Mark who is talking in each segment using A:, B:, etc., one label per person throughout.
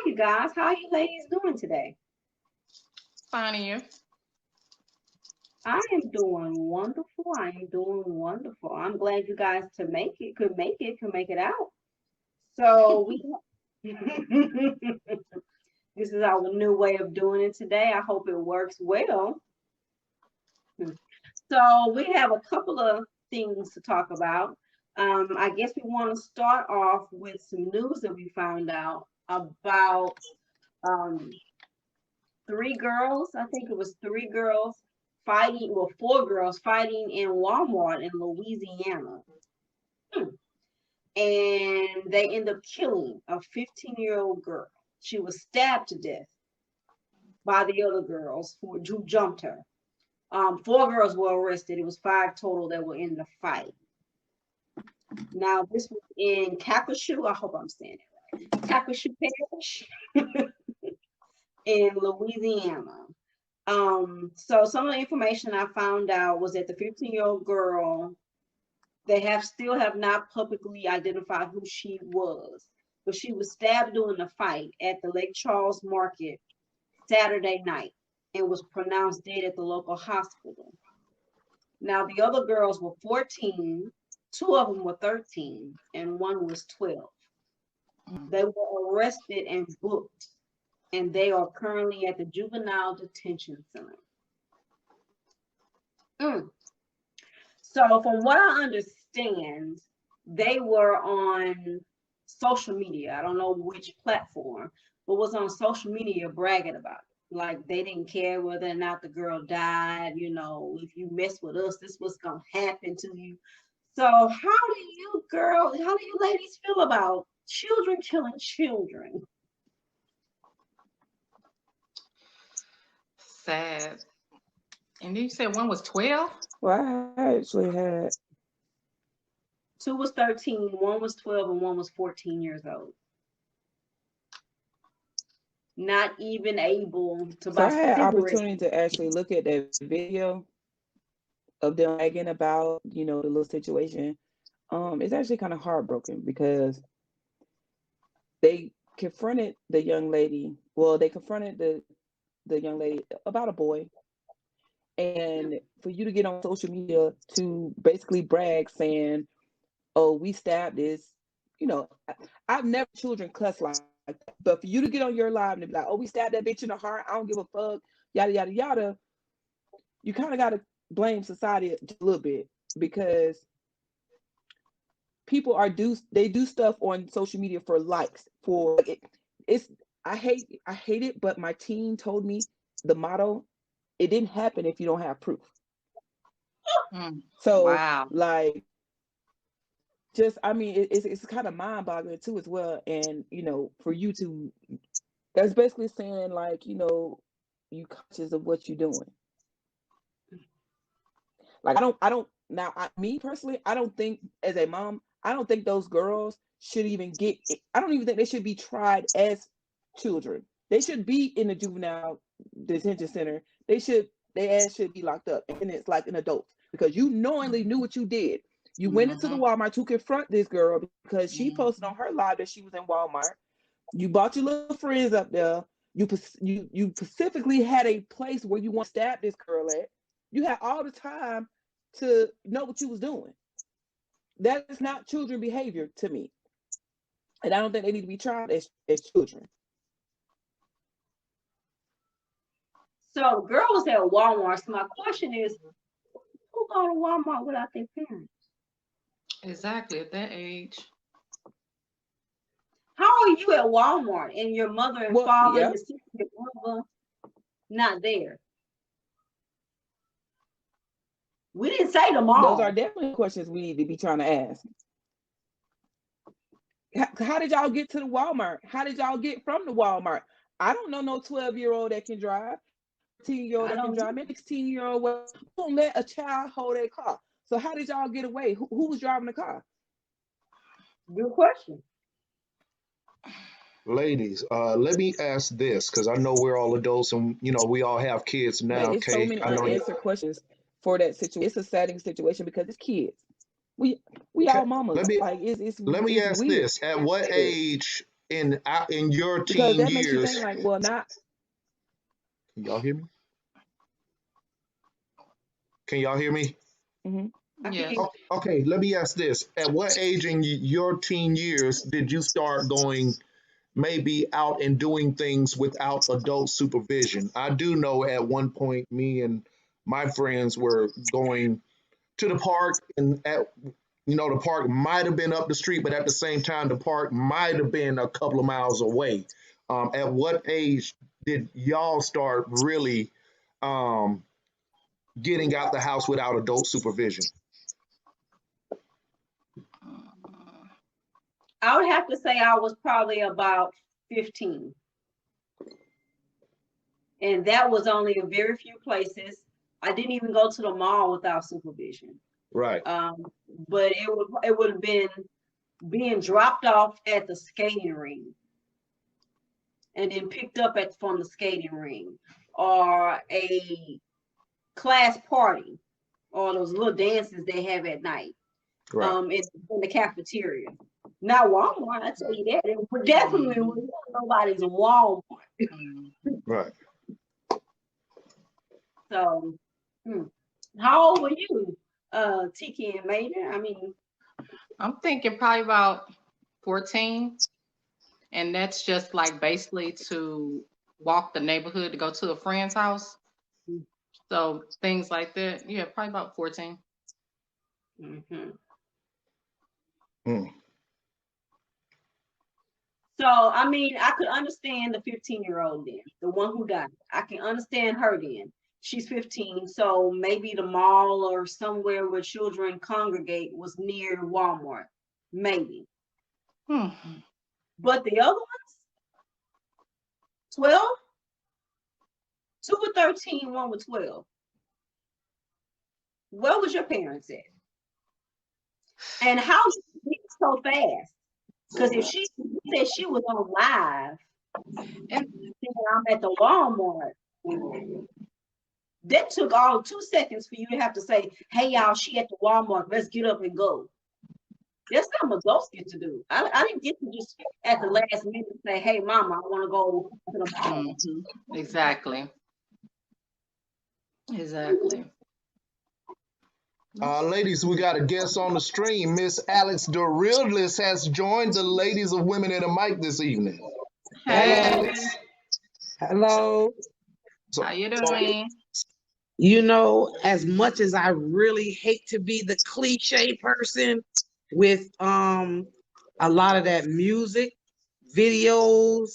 A: you guys. How are you ladies doing today?
B: Fine, and you?
A: I am doing wonderful. I am doing wonderful. I'm glad you guys could make it out. So we this is our new way of doing it today. I hope it works well. So we have a couple of things to talk about. I guess we want to start off with some news that we found out about um, three girls. I think it was three girls fighting, well, four girls fighting in Walmart in Louisiana. Hmm. And they end up killing a 15-year-old girl. She was stabbed to death by the other girls who jumped her. Four girls were arrested. It was five total that were in the fight. Now, this was in Calcasieu. I hope I'm saying it right. Calcasieu Parish in Louisiana. So some of the information I found out was that the 15-year-old girl, they still have not publicly identified who she was, but she was stabbed during the fight at the Lake Charles Market Saturday night and was pronounced dead at the local hospital. Now, the other girls were 14, two of them were 13, and one was 12. They were arrested and booked, and they are currently at the Juvenile Detention Center. So, from what I understand, they were on social media. I don't know which platform, but was on social media bragging about it. Like they didn't care whether or not the girl died. You know, if you mess with us, this was gonna happen to you. So, how do you ladies feel about children killing children?
B: Sad. And then you said one was 12?
C: Well, I actually had
A: Two was 13, one was 12, and one was 14 years old. Not even able to
C: so
A: buy
C: I had
A: cigarettes.
C: opportunity to actually look at that video of them bragging about, the little situation. It's actually kind of heartbroken because they confronted the young lady. Well, they confronted the young lady about a boy. And for you to get on social media to basically brag saying, oh, we stabbed this, I've never children cuss like that. But for you to get on your live and be like, oh, we stabbed that bitch in the heart, I don't give a fuck, yada, yada, yada, you kind of got to blame society just a little bit because people they do stuff on social media for likes, for it. I hate it, but my teen told me the motto, it didn't happen if you don't have proof. So
B: Wow.
C: like, it's kind of mind-boggling too as well. And for you to, that's basically saying like, you conscious of what you're doing. Like me personally, I don't think as a mom, I don't think those girls should even I don't even think they should be tried as children. They should be in the juvenile detention center. Their ass should be locked up, and it's like an adult because you knowingly knew what you did. You went into the Walmart to confront this girl because she posted on her live that she was in Walmart. You brought your little friends up there. You specifically had a place where you want to stab this girl at. You had all the time to know what you was doing. That is not children behavior to me. And I don't think they need to be tried as children.
A: So the girl was at Walmart. So my question is, who go to Walmart without their parents?
B: Exactly, at that age.
A: How are you at Walmart and your mother and father, your sister, your brother, not there? We didn't say them all.
C: Those are definitely questions we need to be trying to ask. How did y'all get to the Walmart? How did y'all get from the Walmart? I don't know no 12-year-old that can drive, 13-year-old that can drive, maybe 16-year-old. Who won't let a child hold a car? So how did y'all get away? Who was driving the car?
A: Good question.
D: Ladies, let me ask this because I know we're all adults and we all have kids now.
C: It's so many unanswered questions for that situation. It's a saddening situation because it's kids. We all mamas.
D: Let me ask this: at what age in your
C: Because
D: teen
C: that makes you
D: years.
C: think like, well, not.
D: Can y'all hear me? Can y'all hear me?
C: Mhm.
A: I can
B: Yes.
A: hear
D: Okay, let me ask this. At what age in your teen years did you start going maybe out and doing things without adult supervision? I do know at one point me and my friends were going to the park, and the park might have been up the street, but at the same time the park might have been a couple of miles away. At what age did y'all start really um, getting out the house without adult supervision?
A: I would have to say I was probably about 15. And that was only in very few places. I didn't even go to the mall without supervision.
D: Right.
A: But it would have been being dropped off at the skating ring and then picked up from the skating ring, or a class party, or those little dances they have at night,
D: Right.
A: in the cafeteria. Now Walmart, I tell you that, it definitely was nobody's Walmart.
D: Right.
A: So, how old were you, Tiki and Maiden? I mean,
B: I'm thinking probably about 14. And that's just like basically to walk the neighborhood to go to a friend's house. So things like that. Yeah, probably about 14.
A: mhm.
D: Mm.
A: So, I mean, I could understand the 15-year-old then, the one who got it. I can understand her then. She's 15, so maybe the mall or somewhere where children congregate was near Walmart, maybe.
B: Hmm.
A: But the other ones, 12, 2 were 13, 1 was 12. Where was your parents at? And how did she get so fast? Because if she said she was on live and said I'm at the Walmart, that took all 2 seconds for you to have to say, hey y'all, she at the Walmart, let's get up and go. That's something adults get to do. I didn't get to just at the last minute say, hey mama, I want to go to the mall.
B: Exactly. Exactly.
D: Ladies, we got a guest on the stream. Miss Alex the Realist has joined the ladies of Women in the Mic this evening.
B: Hey,
E: Hello.
D: So,
B: how you doing?
E: You know, as much as I really hate to be the cliche person with a lot of that music, videos,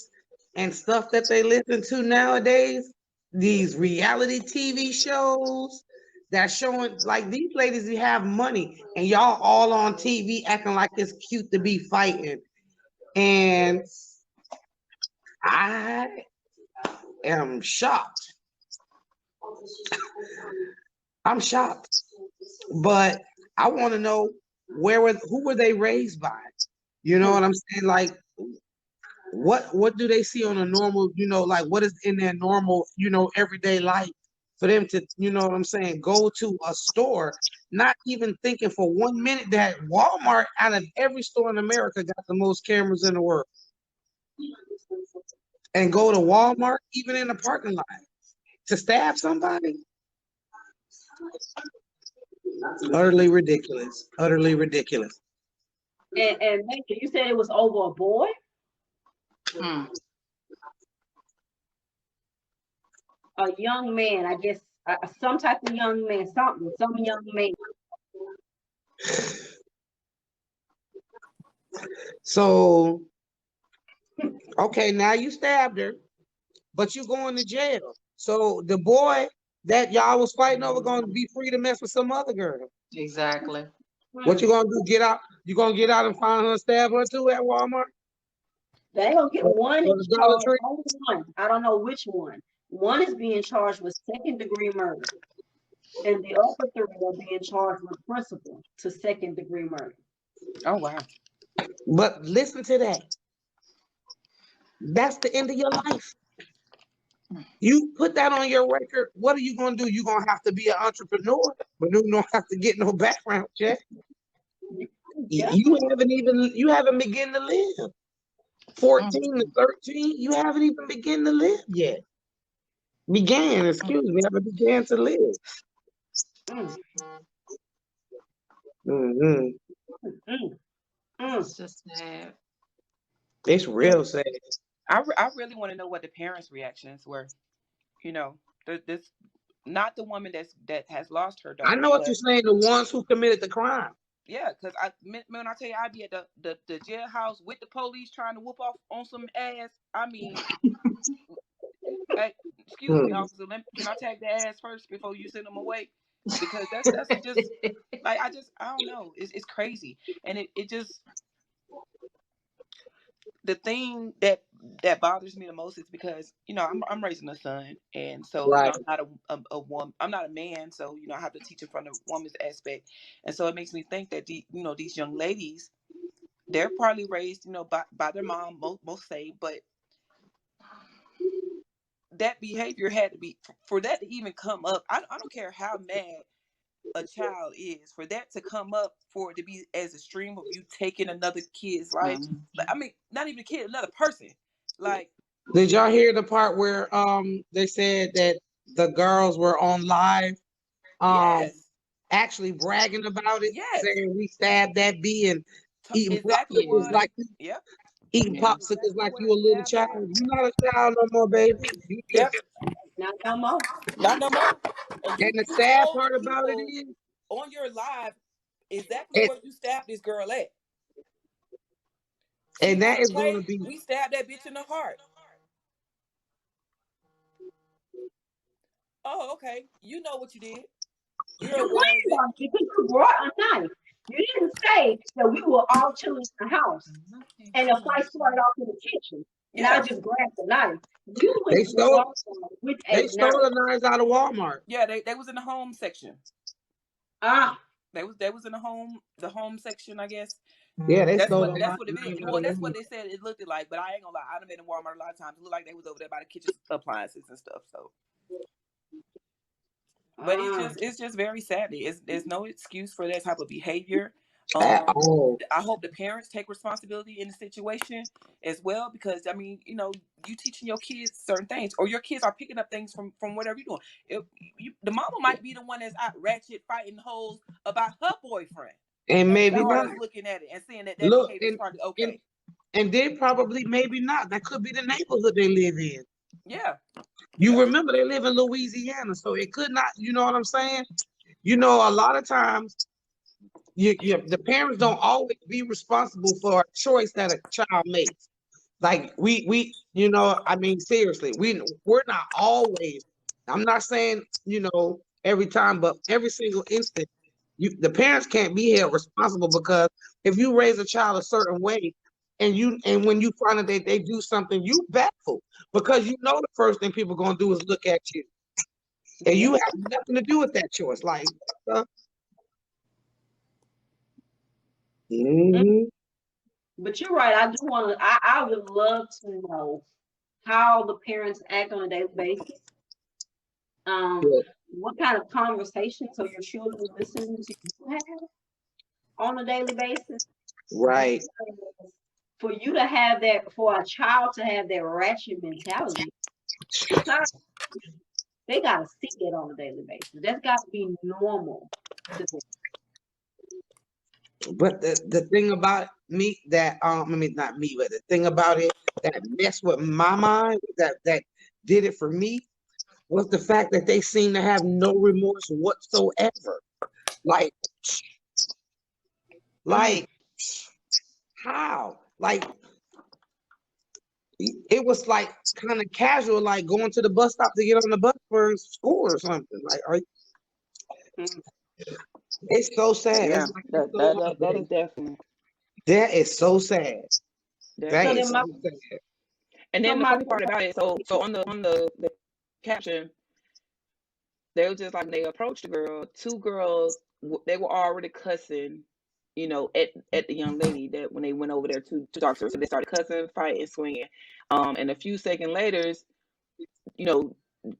E: and stuff that they listen to nowadays, these reality TV shows that showing like these ladies who have money and y'all all on TV acting like it's cute to be fighting. And I am shocked. I'm shocked, but I want to know who were they raised by? You know what I'm saying? Like, what do they see on a normal? Like what is in their normal, everyday life for them to, what I'm saying, go to a store, not even thinking for 1 minute that Walmart, out of every store in America, got the most cameras in the world, and go to Walmart even in the parking lot to stab somebody. Utterly ridiculous. Utterly ridiculous.
A: And you said it was over a boy?
B: Hmm.
A: A young man, I guess, some type of young man, some young man.
E: So, okay, now you stabbed her, but you going to jail. So the boy that y'all was fighting over going to be free to mess with some other girl.
B: Exactly.
E: What you gonna do? Get out? You gonna get out and find her and stab her too at Walmart?
A: They don't get one
E: Or
A: is
E: the Dollar
A: charged,
E: Tree?
A: only one. I don't know which one. One is being charged with second-degree murder, and the other 3 are being charged with principal to second-degree murder.
B: Oh wow.
E: But listen to that. That's the end of your life. You put that on your record. What are you gonna do? You're gonna have to be an entrepreneur, but you don't have to get no background check.
A: Yeah.
E: You haven't begun to live. 14 to 13, you haven't even begun to live yet. Haven't began to live.
A: Mm,
E: hmm
A: mm,
B: It's just sad.
E: It's real sad.
F: I really want to know what the parents' reactions were. You know, this not the woman that has lost her
E: I
F: daughter,
E: know what
F: but
E: you're saying, the ones who committed the crime.
F: yeah, because when I tell you I'd be at the jailhouse with the police trying to whoop off on some ass. I mean, hey, excuse me,
E: Hmm.
F: officer. Can I tag the ass first before you send them away? Because that's just like I don't know. It's crazy, and it just the thing that bothers me the most is because I'm raising a son, and so
E: Right.
F: I'm not a woman. I'm not a man, so I have to teach him from the woman's aspect, and so it makes me think that these young ladies, they're probably raised by their mom, most say, but that behavior had to be for that to even come up. I don't care how mad a child is, for that to come up, for it to be as extreme of you taking another kid's life. Like, I mean, not even a kid, another person. Like,
E: Did y'all hear the part where they said that the girls were on live
F: yes,
E: actually bragging about it,
F: yes,
E: saying we stabbed that bee and eating
F: exactly
E: popsicles
F: what.
B: Yeah.
E: like
F: Yep,
E: eating
B: Yeah.
E: popsicles
F: exactly
E: like
F: what
E: you a little
F: stabbed
E: child.
F: her.
E: You're not a child no more, baby. You
F: Yep,
E: just
A: not no more.
F: not no more. And
E: and the
F: you
E: sad
F: told
E: part
F: the
E: about it
F: people
E: is
F: on your live exactly
E: and,
F: where you stabbed this girl at. She
E: and that
F: didn't
E: is gonna
F: play.
E: be
F: We stabbed that bitch in the heart. Oh, okay. You know what you did. You're
A: You
F: aware of
A: lied
F: it.
A: on me because you brought a knife. You didn't say that we were all chilling in the house and the fight started off in the kitchen and I
F: Yeah,
A: just grabbed the knife. You went
E: they
A: to the
E: stole
A: Walmart with
E: they
A: a
E: stole
A: knife.
E: the knives out of Walmart.
F: yeah. They was in the home section.
A: Ah,
F: They was in the home section, I guess.
E: Yeah, they
F: That's
E: stole
F: what
E: the
F: that's what it
E: knives
F: is.
E: out
F: Well,
E: of
F: that's what
E: Walmart.
F: they said it looked like. But I ain't gonna lie, I've been in Walmart a lot of times. It looked like they was over there by the kitchen appliances and stuff. So, but
A: ah.
F: it's just very sad. There's no excuse for that type of behavior.
E: At all.
F: I hope the parents take responsibility in the situation as well, because I mean, you teaching your kids certain things, or your kids are picking up things from whatever you're doing. The mama might be the one that's out ratchet fighting hoes about her boyfriend,
E: And
F: and the
E: maybe not.
F: daughter's looking at it and seeing that
E: Look,
F: behavior is probably
E: and
F: okay.
E: and then probably maybe not. That could be the neighborhood they live in.
F: Yeah,
E: You
F: yeah,
E: remember they live in Louisiana, so it could not, you know what I'm saying? A lot of times the parents don't always be responsible for a choice that a child makes. Like I mean, seriously, we're not always, I'm not saying, every time, but every single instant, the parents can't be held responsible, because if you raise a child a certain way and when you find out that they do something, you baffled, because the first thing people gonna do is look at you. And you
F: yeah.
E: have nothing to do with that choice. Like, mhm.
A: But you're right. I do want to. I would love to know how the parents act on a daily basis. Um,
E: Yeah,
A: what kind of conversations are your children listening to you have on a daily basis?
E: right.
A: Because for you to have that, for a child to have that ratchet mentality, it's not. They gotta see it on a daily basis. That's got to be normal to them.
E: But the thing about me that I mean, not me, but the thing about it that messed with my mind, that did it for me, was the fact that they seem to have no remorse whatsoever. Like,
A: Mm.
E: like how? Like, it was like kind of casual, like going to the bus stop to get on the bus for school or something. Like,
A: Mm.
E: it's so sad.
G: Yeah,
E: It's like it's
G: that
E: so
G: that that, that is
E: heartbreaking.
G: definitely
E: That is so sad. That
A: So
G: definitely
E: is
A: then my
E: so
G: sad.
E: sad.
G: And
A: so
G: then the
A: my
G: funny part about it, so on the caption, they were just like, when they approached the girl, two girls, they were already cussing, at the young lady, that when they went over there to talk to her. So they started cussing, fighting, swinging. And a few seconds later, you know,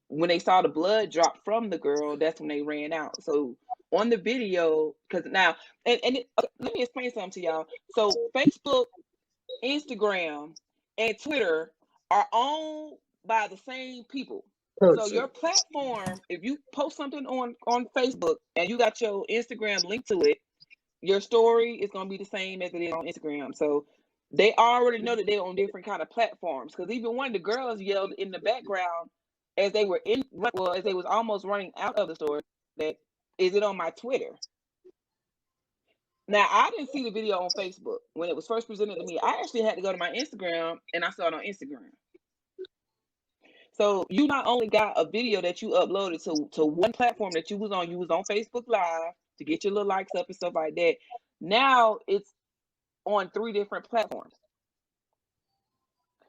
G: when they saw the blood drop from the girl, that's when they ran out. So on the video, because now, okay, let me explain something to y'all. So Facebook, Instagram, and Twitter are owned by the same people. So your platform, if you post something on Facebook and you got your Instagram linked to it, your story is gonna be the same as it is on Instagram. So they already know that they're on different kind of platforms. Because even one of the girls yelled in the background as they was almost running out of the store, that is it on my Twitter? Now I didn't see the video on Facebook when it was first presented to me. I actually had to go to my Instagram and I saw it on Instagram. So you not only got a video that you uploaded to one platform that you was on Facebook Live to get your little likes up and stuff like that. Now it's on 3 different platforms.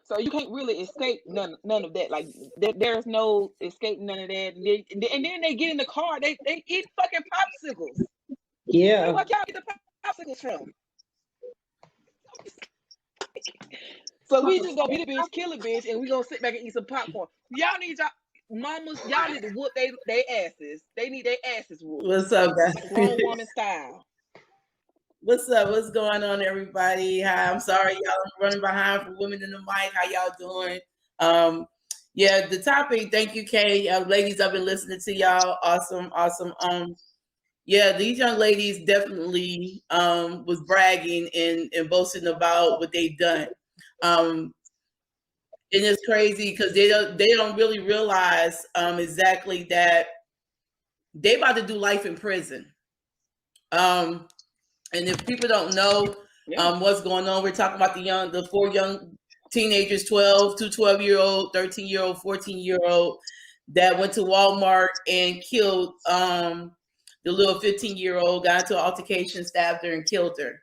G: So you can't really escape none of that. Like there's no escaping none of that. And then they get in the car, they eat fucking popsicles.
E: Yeah.
G: Where y'all get the popsicles from? So we just gonna be the bitch, kill a bitch, and we gonna sit back and eat some popcorn. Y'all need mamas, y'all need to whoop they asses. They need their asses whooped.
H: What's up, guys?
G: Like grown woman style.
H: What's up? What's going on, everybody? Hi, I'm sorry, y'all. I'm running behind for Women in the Mic. How y'all doing? Yeah, the topic. Thank you, Kay. Ladies, I've been listening to y'all. Awesome. Yeah, these young ladies definitely was bragging and boasting about what they've done. And it's crazy because they don't really realize exactly that they about to do life in prison. And if people don't know what's going on, we're talking about the 4 young teenagers, 12, 2 12-year-old, 13-year-old, 14-year-old that went to Walmart and killed the little 15-year-old, got into an altercation, stabbed her and killed her.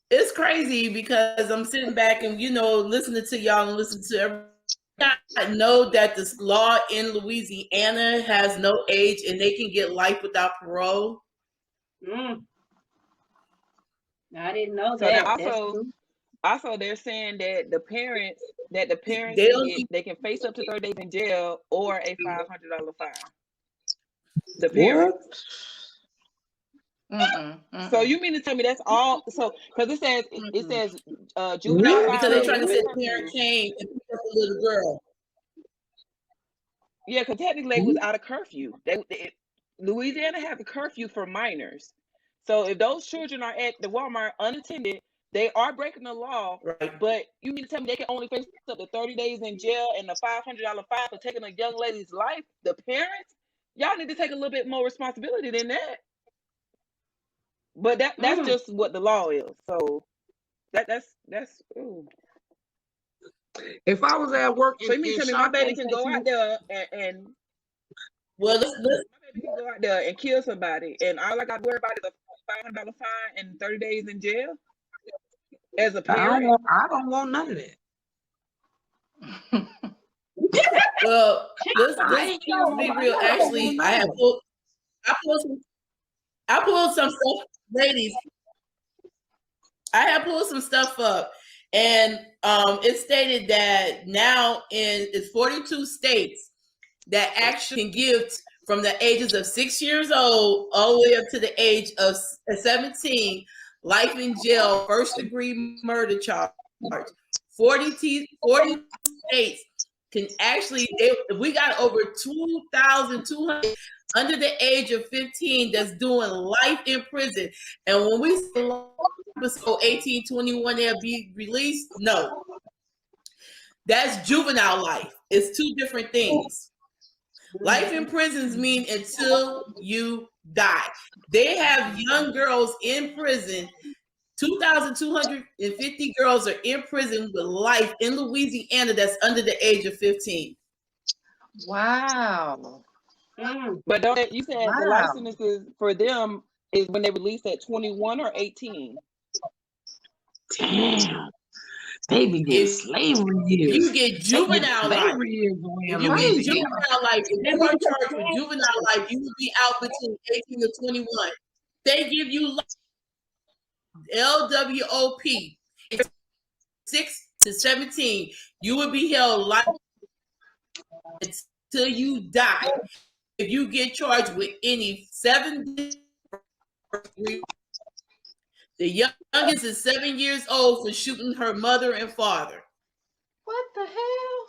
H: It's crazy because I'm sitting back and, listening to y'all and listening to everyone. I know that this law in Louisiana has no age and they can get life without parole.
A: I didn't know
G: So
A: that.
G: also they're saying that the parents they can face up to 30 days in jail or a $500 fine. The parents. So you mean to tell me that's all? So because it says juvenile
H: because they're trying to say the parent came and picked up a little girl.
G: Yeah, because technically it was out of curfew. Louisiana has a curfew for minors. So if those children are at the Walmart unattended, they are breaking the law.
H: Right.
G: But you mean to tell me they can only face up to 30 days in jail and a $500 fine for taking a young lady's life? The parents, y'all need to take a little bit more responsibility than that. But that's just what the law is. So that's ooh.
E: If I was at work,
G: So you mean to tell me my baby can go out there and
H: well,
G: my baby can go out there and kill somebody, and all I got to worry about is a $500 fine and 30 days in jail? As a parent,
E: I don't want none of that.
H: well, let's be real. Actually, I pulled some stuff, ladies. I have pulled some stuff up, and it stated that now it's 42 states that actually can give from the ages of 6 years old all the way up to the age of 17 life in jail, first degree murder charge. 40 states can actually, we got over 2,200 under the age of 15 that's doing life in prison. And when we say 18, 21, they'll be released, no. That's juvenile life. It's 2 different things. Life in prisons mean until you die. They have young girls in prison. 2,250 girls are in prison with life in Louisiana that's under the age of 15.
B: Wow.
G: But don't you said the licenses for them is when they release at 21 or 18?
E: Damn. They be getting slavery years.
H: You get juvenile life. If you get juvenile life, if they were charged with juvenile life, you would be out between 18 to 21. They give you LWOP. 6 to 17, you would be held life until you die. If you get charged with any 7 The youngest is 7 years old for shooting her mother and father.
B: What the hell?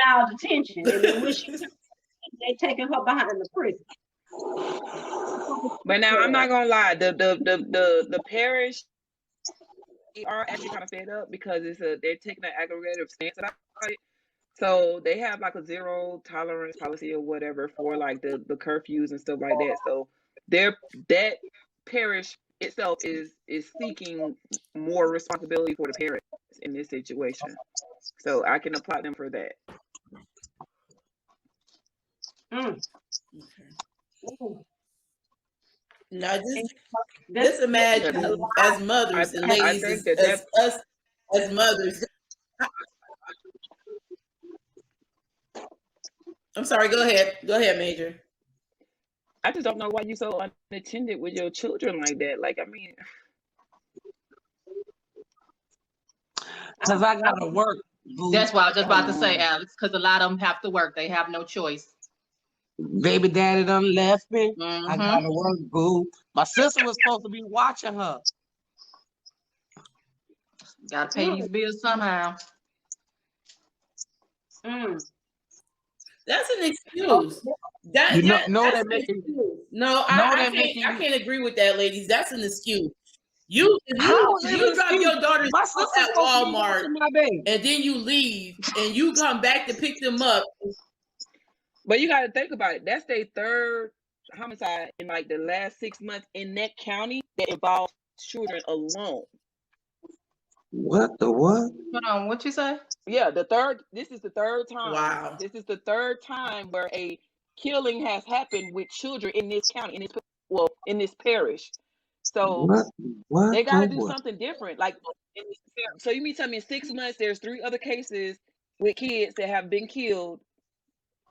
A: Now detention, and then when they taking her behind the prison.
G: But now I'm not gonna lie, the parish, they are actually kind of fed up because they're taking an aggravative stance about it. So they have like a zero tolerance policy or whatever for like the curfews and stuff like that. So that parish itself is seeking more responsibility for the parents in this situation. So I can applaud them for that.
H: Now just imagine as mothers and ladies, as us as mothers. I'm sorry, go ahead, Major.
G: I just don't know why you're so unattended with your children like that. Like, I mean,
E: Because I gotta work.
B: That's what I was just about to say, Alex, because a lot of them have to work. They have no choice.
E: Baby daddy done left me.
B: Mhm.
E: I gotta work, boo. My sister was supposed to be watching her.
B: Gotta pay these bills somehow.
H: That's an excuse. That's an excuse. No, I can't agree with that, ladies. That's an excuse. You drop your daughters off at Walmart and then you leave and you come back to pick them up.
G: But you got to think about it. That's their third homicide in like the last 6 months in that county that involves children alone.
E: What the what?
B: Hold on, what you say?
G: Yeah, this is the third time.
H: Wow.
G: This is the third time where a killing has happened with children in this county, in this parish. So
E: what
G: they got to do something different. Like, so you mean tell me in 6 months there's 3 other cases with kids that have been killed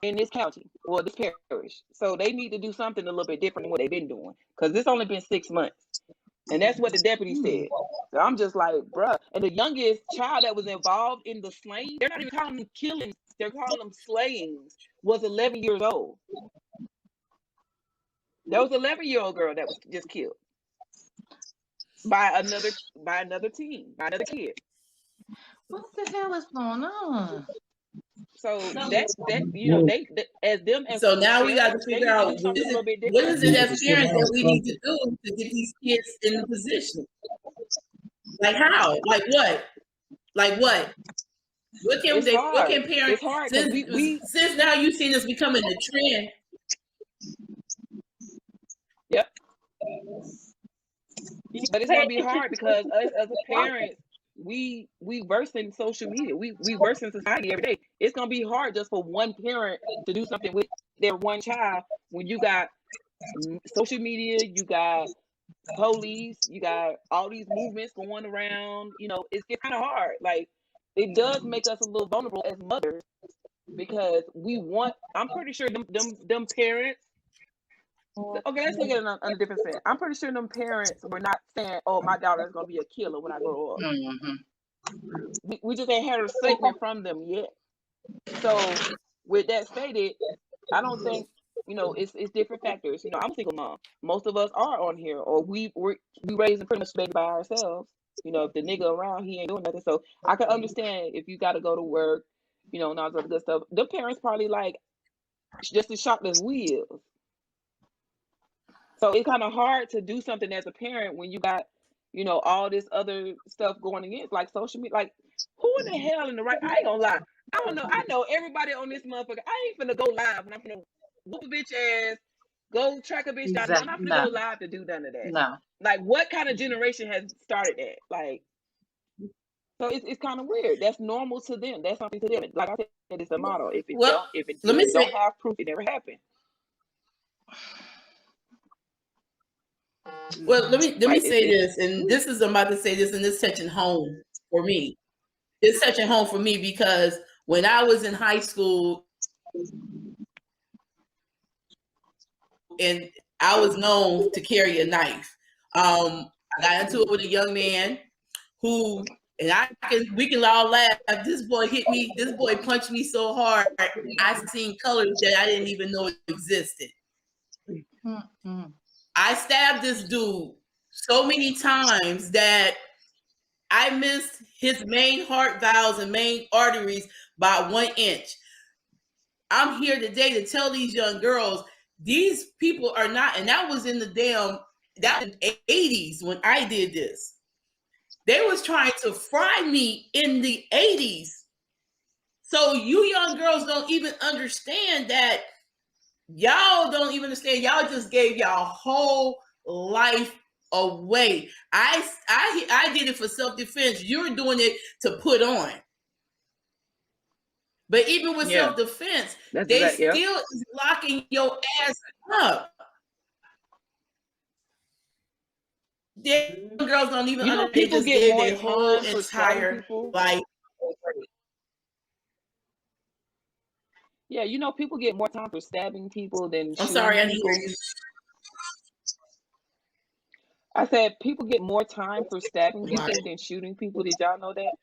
G: in this county or this parish. So they need to do something a little bit different than what they've been doing, because it's only been 6 months. And that's what the deputy said. So I'm just like, bruh. And the youngest child that was involved in the slaying, they're not even calling them killings, they're calling them slayings, was 11 years old. There was an 11-year-old girl that was just killed by another teen, by another kid.
B: What the hell is going on?
G: So that they as them as
H: so now we got to figure out what is it as parents that we need to do to get these kids in the position. Like how? Like what? Like what? What can parents? Since now you've seen this becoming a trend.
G: Yep. But it's gonna be hard because us as a parent, we verse in social media. We verse in society every day. It's gonna be hard just for one parent to do something with their one child when you got social media, you got police, you got all these movements going around. You know, it's kind of hard. Like, it does make us a little vulnerable as mothers because I'm pretty sure them parents. Okay, let's look at it on a different sense. I'm pretty sure them parents were not saying, "Oh, my daughter is gonna be a killer when I grow up." Mm-hmm. We just ain't had a statement from them yet. So, with that stated, I don't think it's different factors. I'm a single mom. Most of us are on here, or we raising pretty much baby by ourselves. If the nigga around, he ain't doing nothing. So I can understand if you got to go to work, and all that other good stuff. The parents probably like just as shocked as we is. So it's kind of hard to do something as a parent when you got, all this other stuff going against, like social media. Like, who in the hell in the right? I ain't gonna lie. I don't know. I know everybody on this motherfucker. I ain't finna go live, and I'm finna whoop a bitch ass, go track a bitch down. I'm not finna go live to do none of that.
B: No.
G: Like, what kind of generation has started that? Like, so it's kind of weird. That's normal to them. That's something to them. Like I said, it's a model. If it don't have proof, it never happened.
H: Well, let me say this, and this is I'm about to say this, and this touching home for me. It's touching home for me because when I was in high school, and I was known to carry a knife. I got into it with a young man who, and we can all laugh. This boy hit me. This boy punched me so hard. I seen colors that I didn't even know existed. Mm-hmm. I stabbed this dude so many times that I missed his main heart valves and main arteries by 1 inch. I'm here today to tell these young girls, these people are not, and that was in the that in the 80s when I did this. They was trying to fry me in the 80s. So you young girls don't even understand that. Y'all don't even understand. Y'all just gave y'all whole life away. I did it for self-defense. You're doing it to put on. But even with self-defense, they still is locking your ass up. Them girls don't even understand.
G: People
H: They just
G: get
H: gave
G: more
H: their whole
G: time for stabbing
H: entire
G: people.
H: life.
G: Yeah, people get more time for stabbing people than
H: I'm
G: shooting
H: sorry, I didn't
G: people.
H: hear you.
G: I said people get more time for stabbing people than shooting people. Did y'all know that?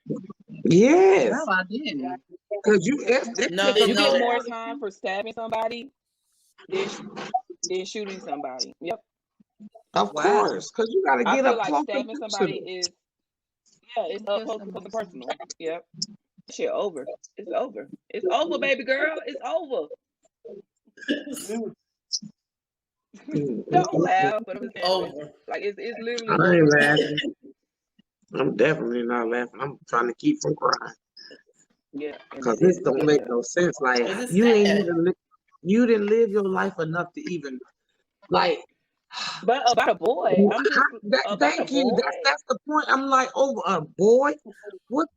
E: Yes,
B: No, I didn't.
E: because you
H: No, they
G: You
H: know
G: get
H: that.
G: more time for stabbing somebody than shooting somebody. Yep.
E: of
B: Wow.
E: course, because you got to
G: I
E: get
G: feel
E: up
G: like
E: close
G: stabbing
E: and
G: somebody
E: personal.
G: it's up close and personal. Yep. Shit over. It's over. It's over, baby girl. It's over. Don't laugh, but I'm just saying,
H: Over.
G: like it's literally
E: I
G: over.
E: ain't laughing. I'm definitely not laughing. I'm trying to keep from crying
G: Yeah.
E: because this don't make no sense. Like
H: Because it's
E: you ain't
H: sad.
E: even you didn't live your life enough to even like.
G: But about a boy, I'm just about a
E: Thank you.
G: boy.
E: That's the point. I'm like, over a boy. What?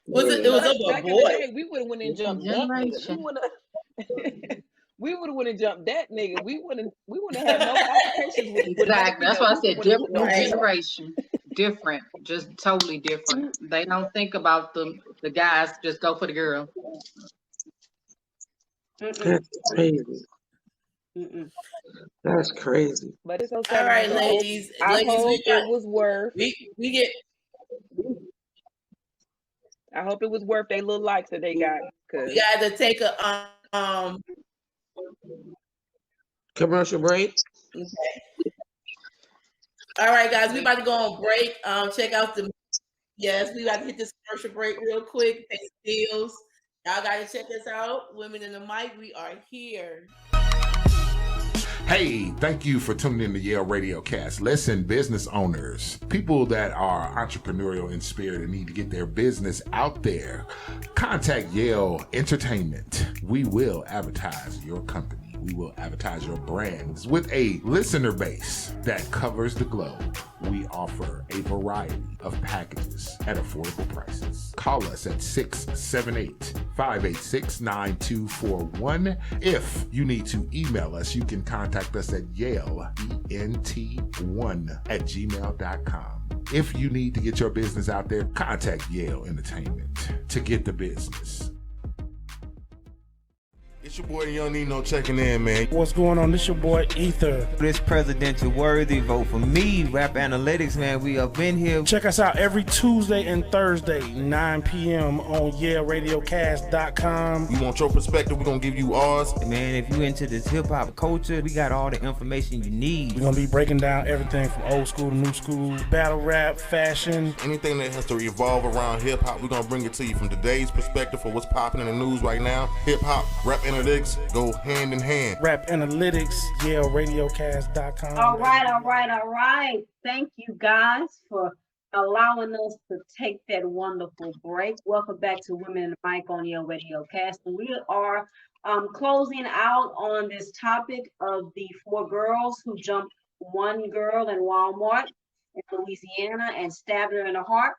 H: Was it? It was over a
G: Back in the
H: boy.
G: day, we would have went and jumped that nigga. We would have. We would have went and jumped that nigga. We wouldn't have no altercations with
B: Exactly. That's why I said different new
H: Right.
B: generation. Different. Just totally different. They don't think about the guys, just go for the girl.
E: That's crazy. That's crazy.
G: But it's so
H: All
G: sad.
H: right, ladies.
G: I
H: Ladies,
G: hope it was worth.
H: we get.
G: I hope it was worth their little likes that they got.
H: We got to take a
E: Commercial break.
H: Okay. All right, guys, we about to go on break. Check out we about to hit this commercial break real quick. Pay bills. Y'all got to check us out. Women in the Mic, we are here.
D: Hey, thank you for tuning in to Yale Radiocast. Listen, business owners, people that are entrepreneurial in spirit and need to get their business out there, contact Yale Entertainment. We will advertise your company. We will advertise your brands with a listener base that covers the globe. We offer a variety of packages at affordable prices. Call us at 678-586-9241. If you need to email us, you can contact us at yaleent1@gmail.com. If you need to get your business out there, contact Yale Entertainment to get the business. It's your boy Young Nino checking in, man.
I: What's going on? This your boy Ether.
J: This presidential worthy, vote for me. Rap Analytics, man, we up in here.
I: Check us out every Tuesday and Thursday, 9 p.m. on Radiocast.com.
D: You want your perspective, we're going to give you ours.
J: Man, if you into this hip-hop culture, we got all the information you need.
I: We're going to be breaking down everything from old school to new school, battle rap, fashion.
D: Anything that has to revolve around hip-hop, we're going to bring it to you from today's perspective for what's popping in the news right now. Hip-hop, rap analytics go hand in hand.
I: Rap Analytics, Radiocast.com.
A: All right. Thank you guys for allowing us to take that wonderful break. Welcome back to Women in the Mic on Yale Radiocast. And we are closing out on this topic of the 4 girls who jumped one girl in Walmart in Louisiana and stabbed her in the heart,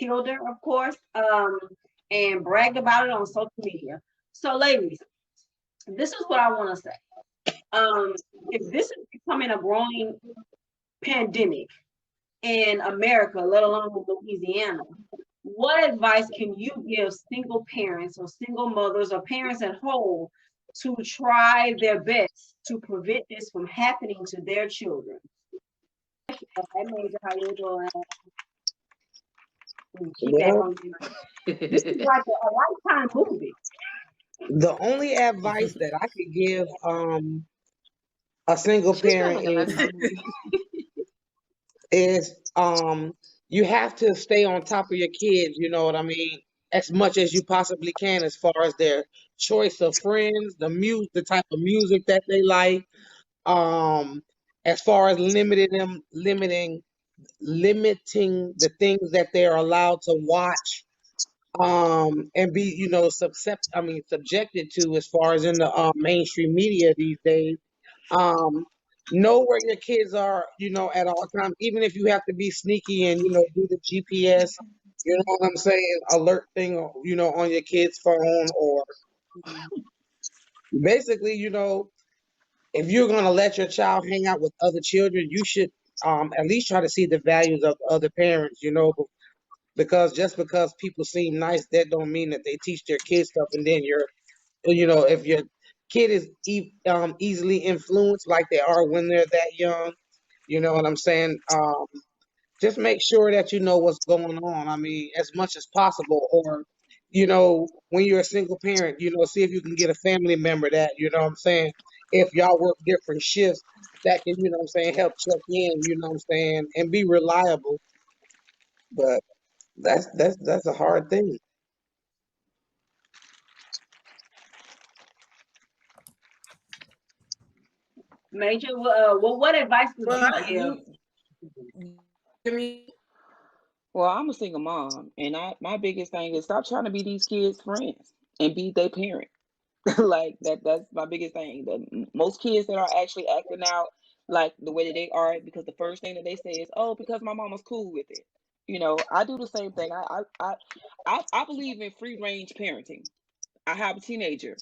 A: killed her, of course, and bragged about it on social media. So, ladies, this is what I want to say. If this is becoming a growing pandemic in America, let alone in Louisiana, what advice can you give single parents or single mothers or parents at home to try their best to prevent this from happening to their children? Hey, Major, how you doing? This is like a lifetime movie.
E: The only advice that I could give a single
B: She's
E: parent
B: still in elementary.
E: is you have to stay on top of your kids, you know what I mean, as much as you possibly can as far as their choice of friends, the type of music that they like, um, as far as limiting the things that they're allowed to watch, and be, subjected to as far as in the mainstream media these days. um know where your kids are, at all times, even if you have to be sneaky and do the GPS, you know what I'm saying, alert thing, on your kid's phone, or basically, if you're going to let your child hang out with other children, you should at least try to see the values of other parents, because just because people seem nice, that don't mean that they teach their kids stuff. And then if your kid is easily influenced like they are when they're that young, you know what I'm saying? Just make sure that you know what's going on. I mean, as much as possible. Or, when you're a single parent, see if you can get a family member that, what I'm saying, if y'all work different shifts, that can, what I'm saying, help check in, what I'm saying, and be reliable. But that's a hard thing.
A: Major, what advice would
H: Well,
A: you give?
H: I mean,
G: Well, I'm a single mom, and my biggest thing is stop trying to be these kids' friends and be their parent. Like that's my biggest thing. Most kids that are actually acting out like the way that they are, because the first thing that they say is, "Oh, because my mama's cool with it." I do the same thing. I believe in free range parenting. I have a teenager,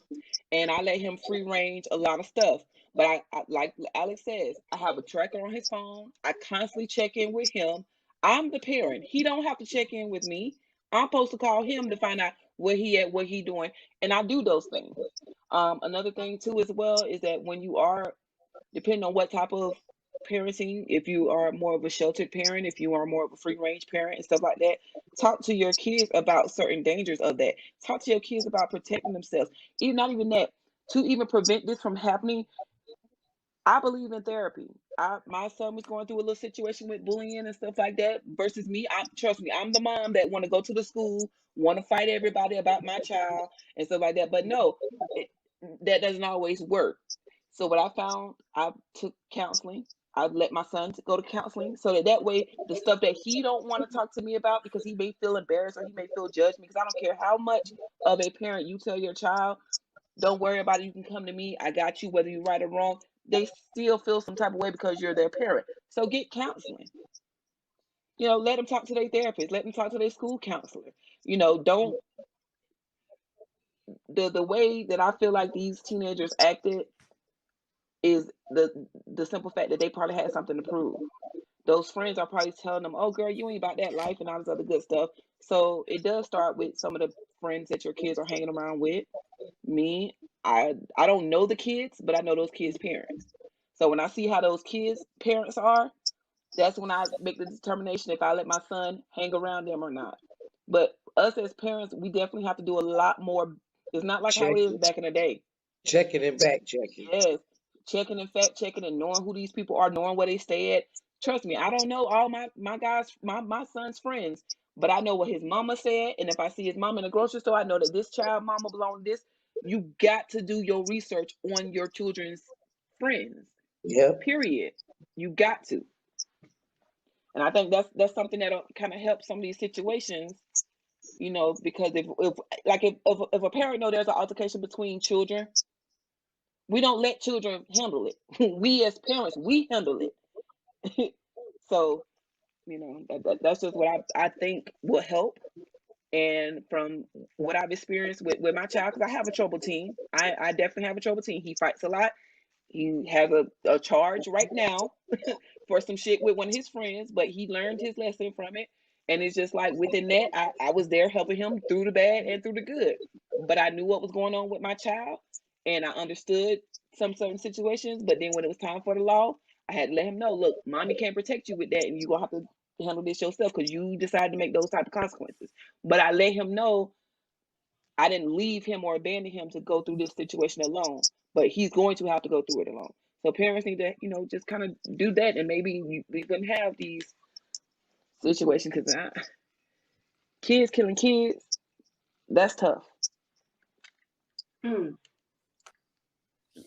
G: and I let him free range a lot of stuff. But I like Alex says, I have a tracker on his phone. I constantly check in with him. I'm the parent. He don't have to check in with me. I'm supposed to call him to find out where he at, what he doing, and I do those things. Another thing too as well is that when you are, depending on what type of parenting, if you are more of a sheltered parent, if you are more of a free range parent and stuff like that, talk to your kids about certain dangers of that. Talk to your kids about protecting themselves. Even not even that, to even prevent this from happening. I believe in therapy. My son was going through a little situation with bullying and stuff like that. Versus me, trust me, I'm the mom that want to go to the school, want to fight everybody about my child and stuff like that. But no, that doesn't always work. So what I found, I took counseling. I let my son go to counseling so that way the stuff that he don't want to talk to me about because he may feel embarrassed or he may feel judged because I don't care how much of a parent you tell your child, don't worry about it. You can come to me. I got you, whether you're right or wrong. They still feel some type of way because you're their parent. So get counseling. Let them talk to their therapist. Let them talk to their school counselor. Don't the way that I feel like these teenagers acted is the simple fact that they probably had something to prove. Those friends are probably telling them, "Oh, girl, you ain't about that life," and all this other good stuff. So it does start with some of the friends that your kids are hanging around with. Me, I don't know the kids, but I know those kids' parents. So when I see how those kids' parents are, that's when I make the determination if I let my son hang around them or not. But us as parents, we definitely have to do a lot more. It's not like how
E: Check
G: it is
E: it,
G: back in the day.
E: check it, and back checking.
G: Yes, checking and fact checking and knowing who these people are, knowing where they stay at. Trust me, I don't know all my guys, my son's friends, but I know what his mama said, and if I see his mom in the grocery store, I know that this child mama belongs to this. You got to do your research on your children's friends.
E: Yep.
G: Period. You got to, and I think that's something that'll kind of help some of these situations. Because if a parent know there's an altercation between children, we don't let children handle it. We as parents, we handle it. So, that's just what I think will help. And from what I've experienced with my child, because I have a trouble teen. I definitely have a trouble teen. He fights a lot. He has a charge right now for some shit with one of his friends, but he learned his lesson from it. And it's just like within that, I was there helping him through the bad and through the good. But I knew what was going on with my child and I understood some certain situations. But then when it was time for the law, I had to let him know, look, mommy can't protect you with that, and you're gonna have to handle this yourself because you decided to make those type of consequences. But I let him know I didn't leave him or abandon him to go through this situation alone, but he's going to have to go through it alone. So parents need to, just kind of do that, and maybe we wouldn't have these situations. Because kids killing kids, that's tough.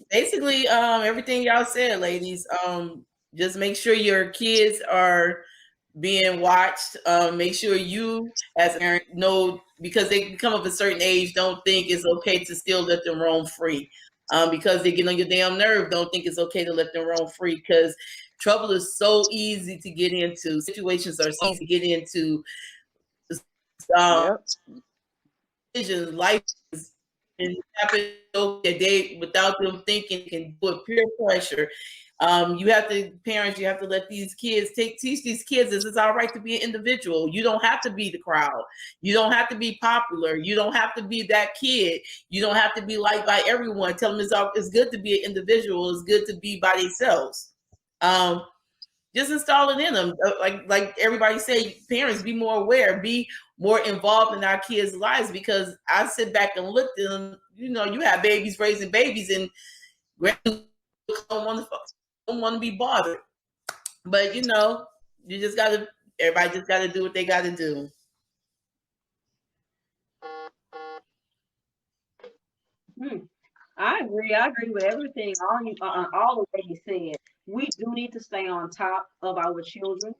H: Basically, everything y'all said, ladies. Just make sure your kids are being watched. Make sure you, as a parent, know, because they become of a certain age, don't think it's okay to still let them roam free. Because they get on your damn nerve, don't think it's okay to let them roam free, because trouble is so easy to get into. Situations are so easy to get into.
G: Yep.
H: Decisions, life is, and happen day without them thinking, can put peer pressure. You have to, parents, you have to let these kids teach these kids this. It's all right to be an individual. You don't have to be the crowd. You don't have to be popular. You don't have to be that kid. You don't have to be liked by everyone. Tell them it's good to be an individual. It's good to be by themselves. Just install it in them. Like everybody say, parents, be more aware, be more involved in our kids' lives, because I sit back and look at them. You have babies raising babies, and don't want to be bothered. But everybody just gotta do what they gotta do.
A: I agree with everything all the ladies said. We do need to stay on top of our children.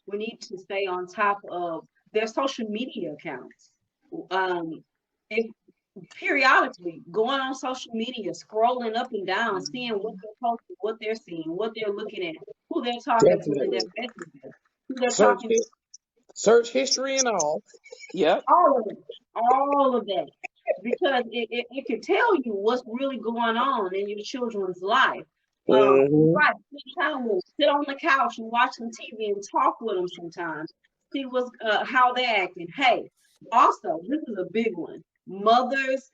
A: We need to stay on top of their social media accounts. If periodically going on social media, scrolling up and down, seeing what they're posting, what they're seeing, what they're looking at, who they're talking to in their messages, who they're talking to.
E: Search history and all.
G: Yep.
A: All of that. Because it can tell you what's really going on in your children's life. Right, sit on the couch and watch some TV and talk with them sometimes. See how they're acting. Hey, also, this is a big one. Mothers,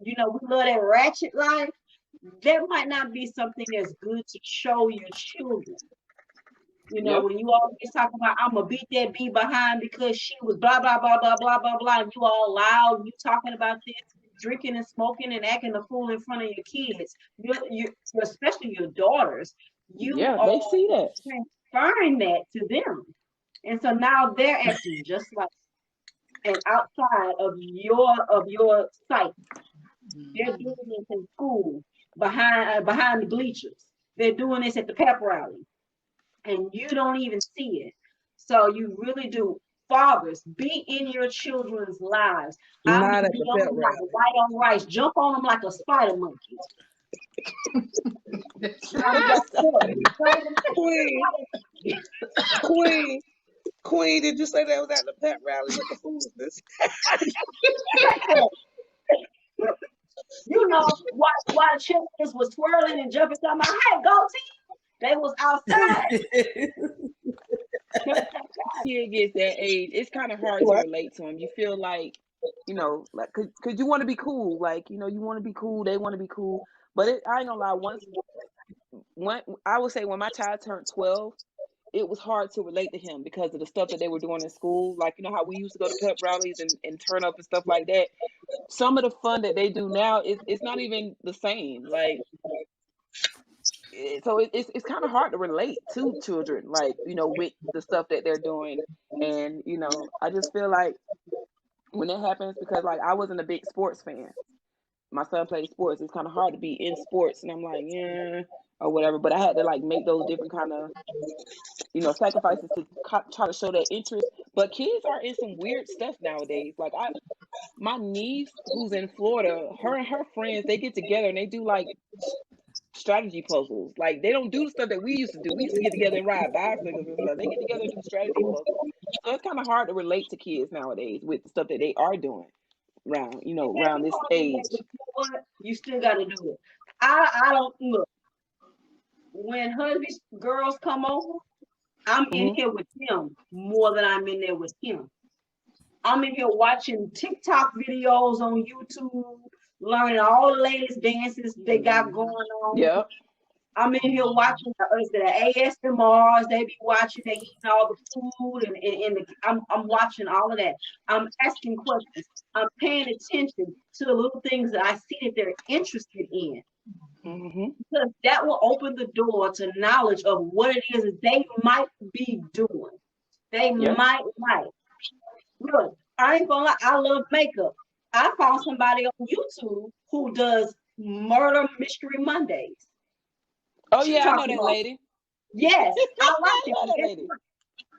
A: we love that ratchet life. That might not be something that's good to show your children. When you always talk about, I'm gonna beat that bee behind because she was blah blah blah blah blah blah blah, and you all loud, you talking about this, drinking and smoking and acting a fool in front of your kids, you especially your daughters,
G: they see that,
A: transferring that to them, and so now they're acting just like, and outside of your sight. They're doing this in school behind the bleachers. They're doing this at the pep rally. And you don't even see it. So you really do. Fathers, be in your children's lives.
E: Not
A: I
E: at
A: mean,
E: the pep
A: like
E: rally.
A: white on rice. Jump on them like a spider monkey.
E: Queen, did you say that was at the pep rally with the foolishness?
A: While the children was twirling and jumping, talking about, hey, go team. They was outside.
G: Kid gets that age, it's kind of hard to relate to them. You feel like, like, cause you want to be cool. Like, you want to be cool. They want to be cool. But I ain't gonna lie. I would say when my child turned 12, it was hard to relate to him because of the stuff that they were doing in school. Like, how we used to go to pep rallies and turn up and stuff like that. Some of the fun that they do now, it's not even the same. Like, so it's kind of hard to relate to children, like, with the stuff that they're doing. And, I just feel like when that happens, because like I wasn't a big sports fan. My son plays sports. It's kind of hard to be in sports. And I'm like, yeah, or whatever. But I had to like make those different kind of, sacrifices to try to show that interest. But kids are in some weird stuff nowadays. Like my niece who's in Florida, her and her friends, they get together and they do like strategy puzzles. Like, they don't do the stuff that we used to do. We used to get together and ride bicycles and stuff. They get together and do strategy puzzles. So it's kind of hard to relate to kids nowadays with the stuff that they are doing around this age.
A: You still got to do it. I don't look. When husbands, girls come over, I'm in here with them more than I'm in there with him. I'm in here watching TikTok videos on YouTube, learning all the latest dances they got going on.
G: Yep.
A: I'm in here watching the ASMRs. They be watching. They eating all the food, and I'm watching all of that. I'm asking questions. I'm paying attention to the little things that I see that they're interested in. Because that will open the door to knowledge of what it is they might be doing. They might like. Look, I ain't gonna lie, I love makeup. I found somebody on YouTube who does Murder Mystery Mondays.
G: Oh
A: She
G: yeah, I know
A: talking
G: that
A: about,
G: lady.
A: yes, I watch
G: I
A: it.
G: love
A: But
G: that
A: guess
G: lady.
A: what?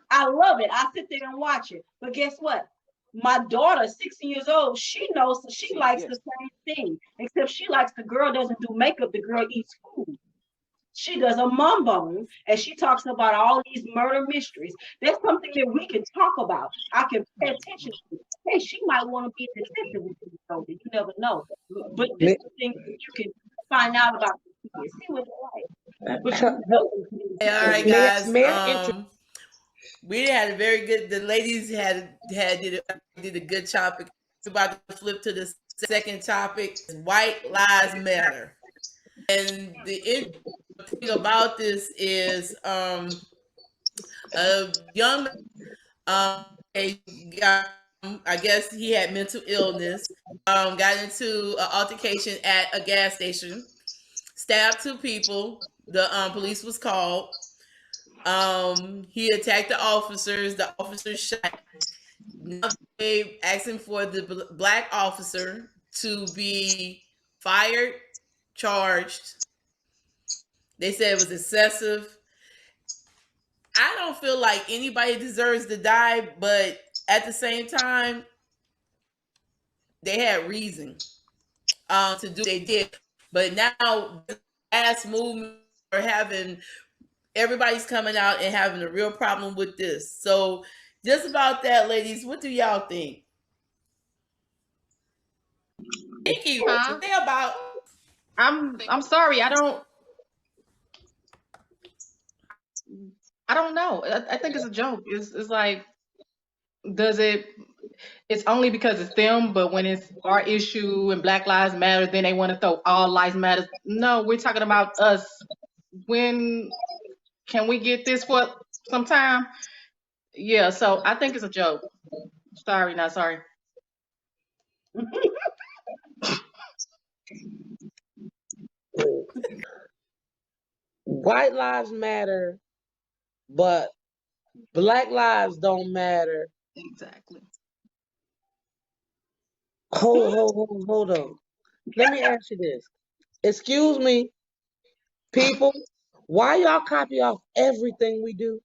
A: I love it. I sit there and watch it. But guess what? My daughter, 16 years old, she knows she likes the same thing. Except she likes the girl doesn't do makeup, the girl eats food. She does a mum and she talks about all these murder mysteries. That's something that we can talk about. I can pay attention to. Hey, she might want to be a detective with you, so you never know. But this is the thing that you can find out about the kids, see what they like. But you know,
H: Hey, all right, guys. We had a very good. The ladies did a good topic. We're about to flip to the second topic: white lives matter. And the interesting thing about this is, a young, I guess he had mental illness. Got into an altercation at a gas station, stabbed 2 people. The police was called. He attacked the officers. The officers shot. Now they asking for the black officer to be fired, charged. They said it was excessive. I don't feel like anybody deserves to die, but at the same time, they had reason to do what they did. But now, the last movement are having everybody's coming out and having a real problem with this. So, just about that, ladies, what do y'all think? Nikki, what you think about?
B: I'm sorry. I don't know. I think it's a joke. It's like, does it? It's only because it's them, but when it's our issue and Black Lives Matter, then they want to throw all lives matter. No, we're talking about us. When can we get this for some time? Yeah, so I think it's a joke. Sorry, not sorry.
E: White lives matter, but black lives don't matter.
B: Exactly.
E: Hold on. Let me ask you this. Excuse me, people, why y'all copy off everything we do?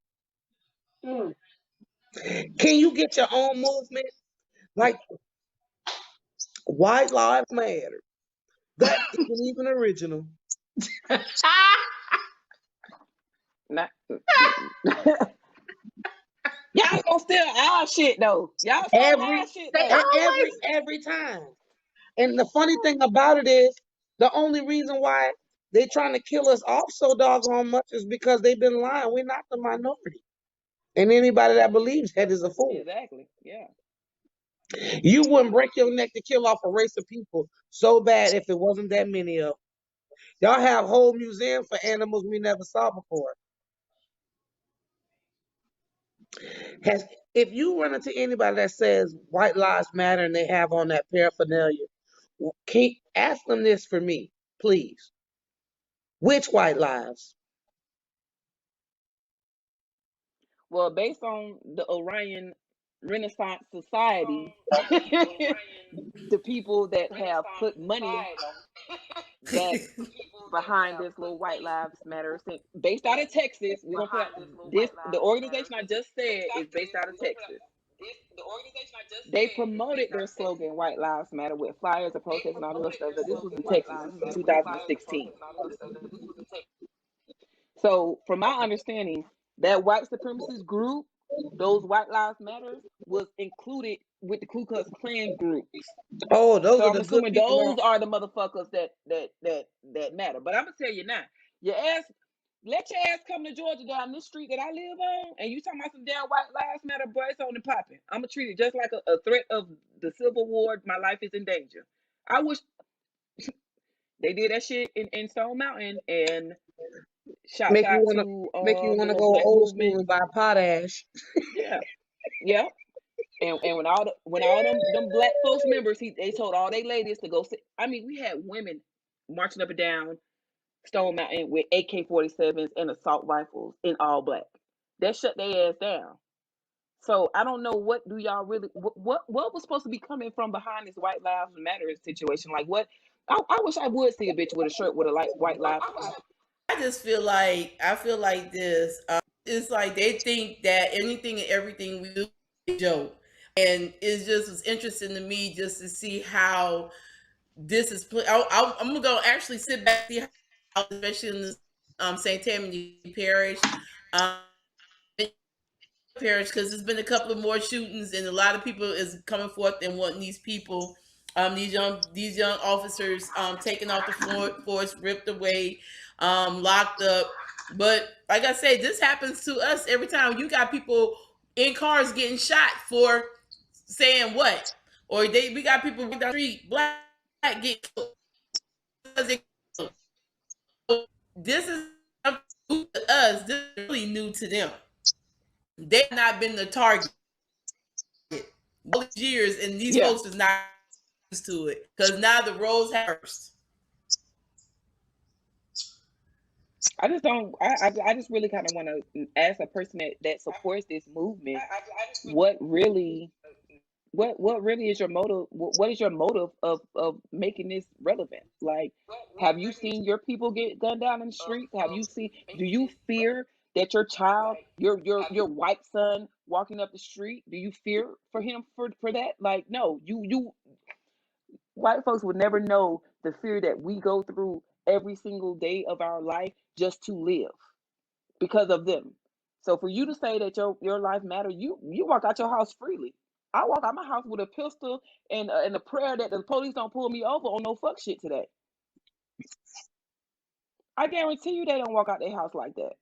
E: Can you get your own movement? Like, white lives matter. That isn't even original.
G: Not, y'all gonna steal our shit though. Y'all steal our shit though.
E: Every time. And the funny thing about it is, the only reason why they trying to kill us off so doggone much is because they've been lying. We're not the minority. And anybody that believes that is a fool.
G: Exactly. Yeah.
E: You wouldn't break your neck to kill off a race of people so bad if it wasn't that many of them. Y'all have whole museums for animals we never saw before. If you run into anybody that says white lives matter and they have on that paraphernalia, ask them this for me, please. Which white lives?
G: Well, based on the Orion Renaissance Society, the people that have put money that's behind this little White Lives Matter, based out of Texas. We don't put this. The organization I just said is based out of Texas. They promoted their slogan "White Lives Matter" with flyers and protests and all the other stuff. But this was in Texas. This was in 2016. So, from my understanding, that white supremacist group, those White Lives Matter, was included with the Ku Klux Klan groups.
E: Oh, those
G: so
E: are the
G: I'm assuming
E: good people.
G: those are the motherfuckers that matter. But I'm gonna tell you now, let your ass come to Georgia down this street that I live on, and you talking about some damn White Lives Matter, boy, it's on and popping. I'm gonna treat it just like a threat of the Civil War. My life is in danger. I wish they did that shit in Stone Mountain, and
E: Make you wanna go old school and buy potash.
G: Yeah. And when all them black folks members, they told all they ladies to go sit. I mean, we had women marching up and down Stone Mountain with AK-47s and assault rifles in all black. That shut their ass down. So I don't know what do y'all really what was supposed to be coming from behind this White Lives Matter situation. Like what I wish I would see a bitch with a shirt with a like White Lives Matter.
H: I feel like this. It's like they think that anything and everything we do is a joke, and it just was interesting to me just to see how this is. I'm gonna go actually sit back and see how, especially in this St. Tammany parish. Um, Parish, because there's been a couple of more shootings and a lot of people is coming forth and wanting these people, these young officers taken off the force, ripped away, locked up. But like I say, this happens to us every time. You got people in cars getting shot for saying what, or we got people down the street black get killed because they killed. This is new to us. This is really new to them. They've not been the target all these years, and these folks is not used to it because now the roles have burst.
G: I just don't. I just really kind of want to ask a person that supports this movement. What really is your motive? What is your motive of making this relevant? Like, have you seen your people get gunned down in the streets? Have you seen? Do you fear that your child, your white son, walking up the street? Do you fear for him for that? Like, no, you white folks would never know the fear that we go through every single day of our life just to live because of them. So for you to say that your life matters, you walk out your house freely. I walk out my house with a pistol and a prayer that the police don't pull me over on no fuck shit today. I guarantee you they don't walk out their house like that.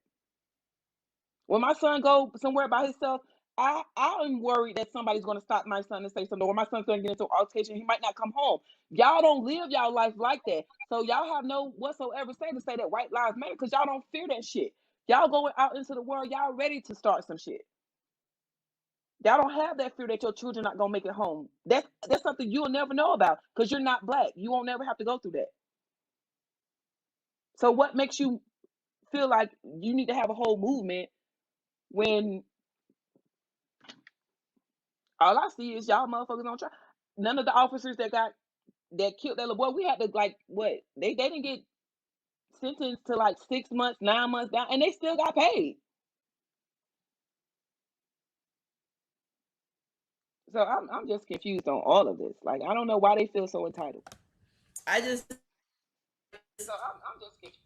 G: When my son go somewhere by himself, I'm worried that somebody's going to stop my son and say something, or my son's going to get into an altercation. He might not come home. Y'all don't live y'all life like that. So y'all have no whatsoever to say that white lives matter because y'all don't fear that shit. Y'all going out into the world, y'all ready to start some shit. Y'all don't have that fear that your children not going to make it home. That's something you'll never know about because you're not black. You won't never have to go through that. So what makes you feel like you need to have a whole movement when all I see is y'all motherfuckers on trial? None of the officers that killed that little boy, we had to like what? They didn't get sentenced to like 6 months, 9 months down, and they still got paid. So I'm just confused on all of this. Like I don't know why they feel so entitled.
H: I'm just confused.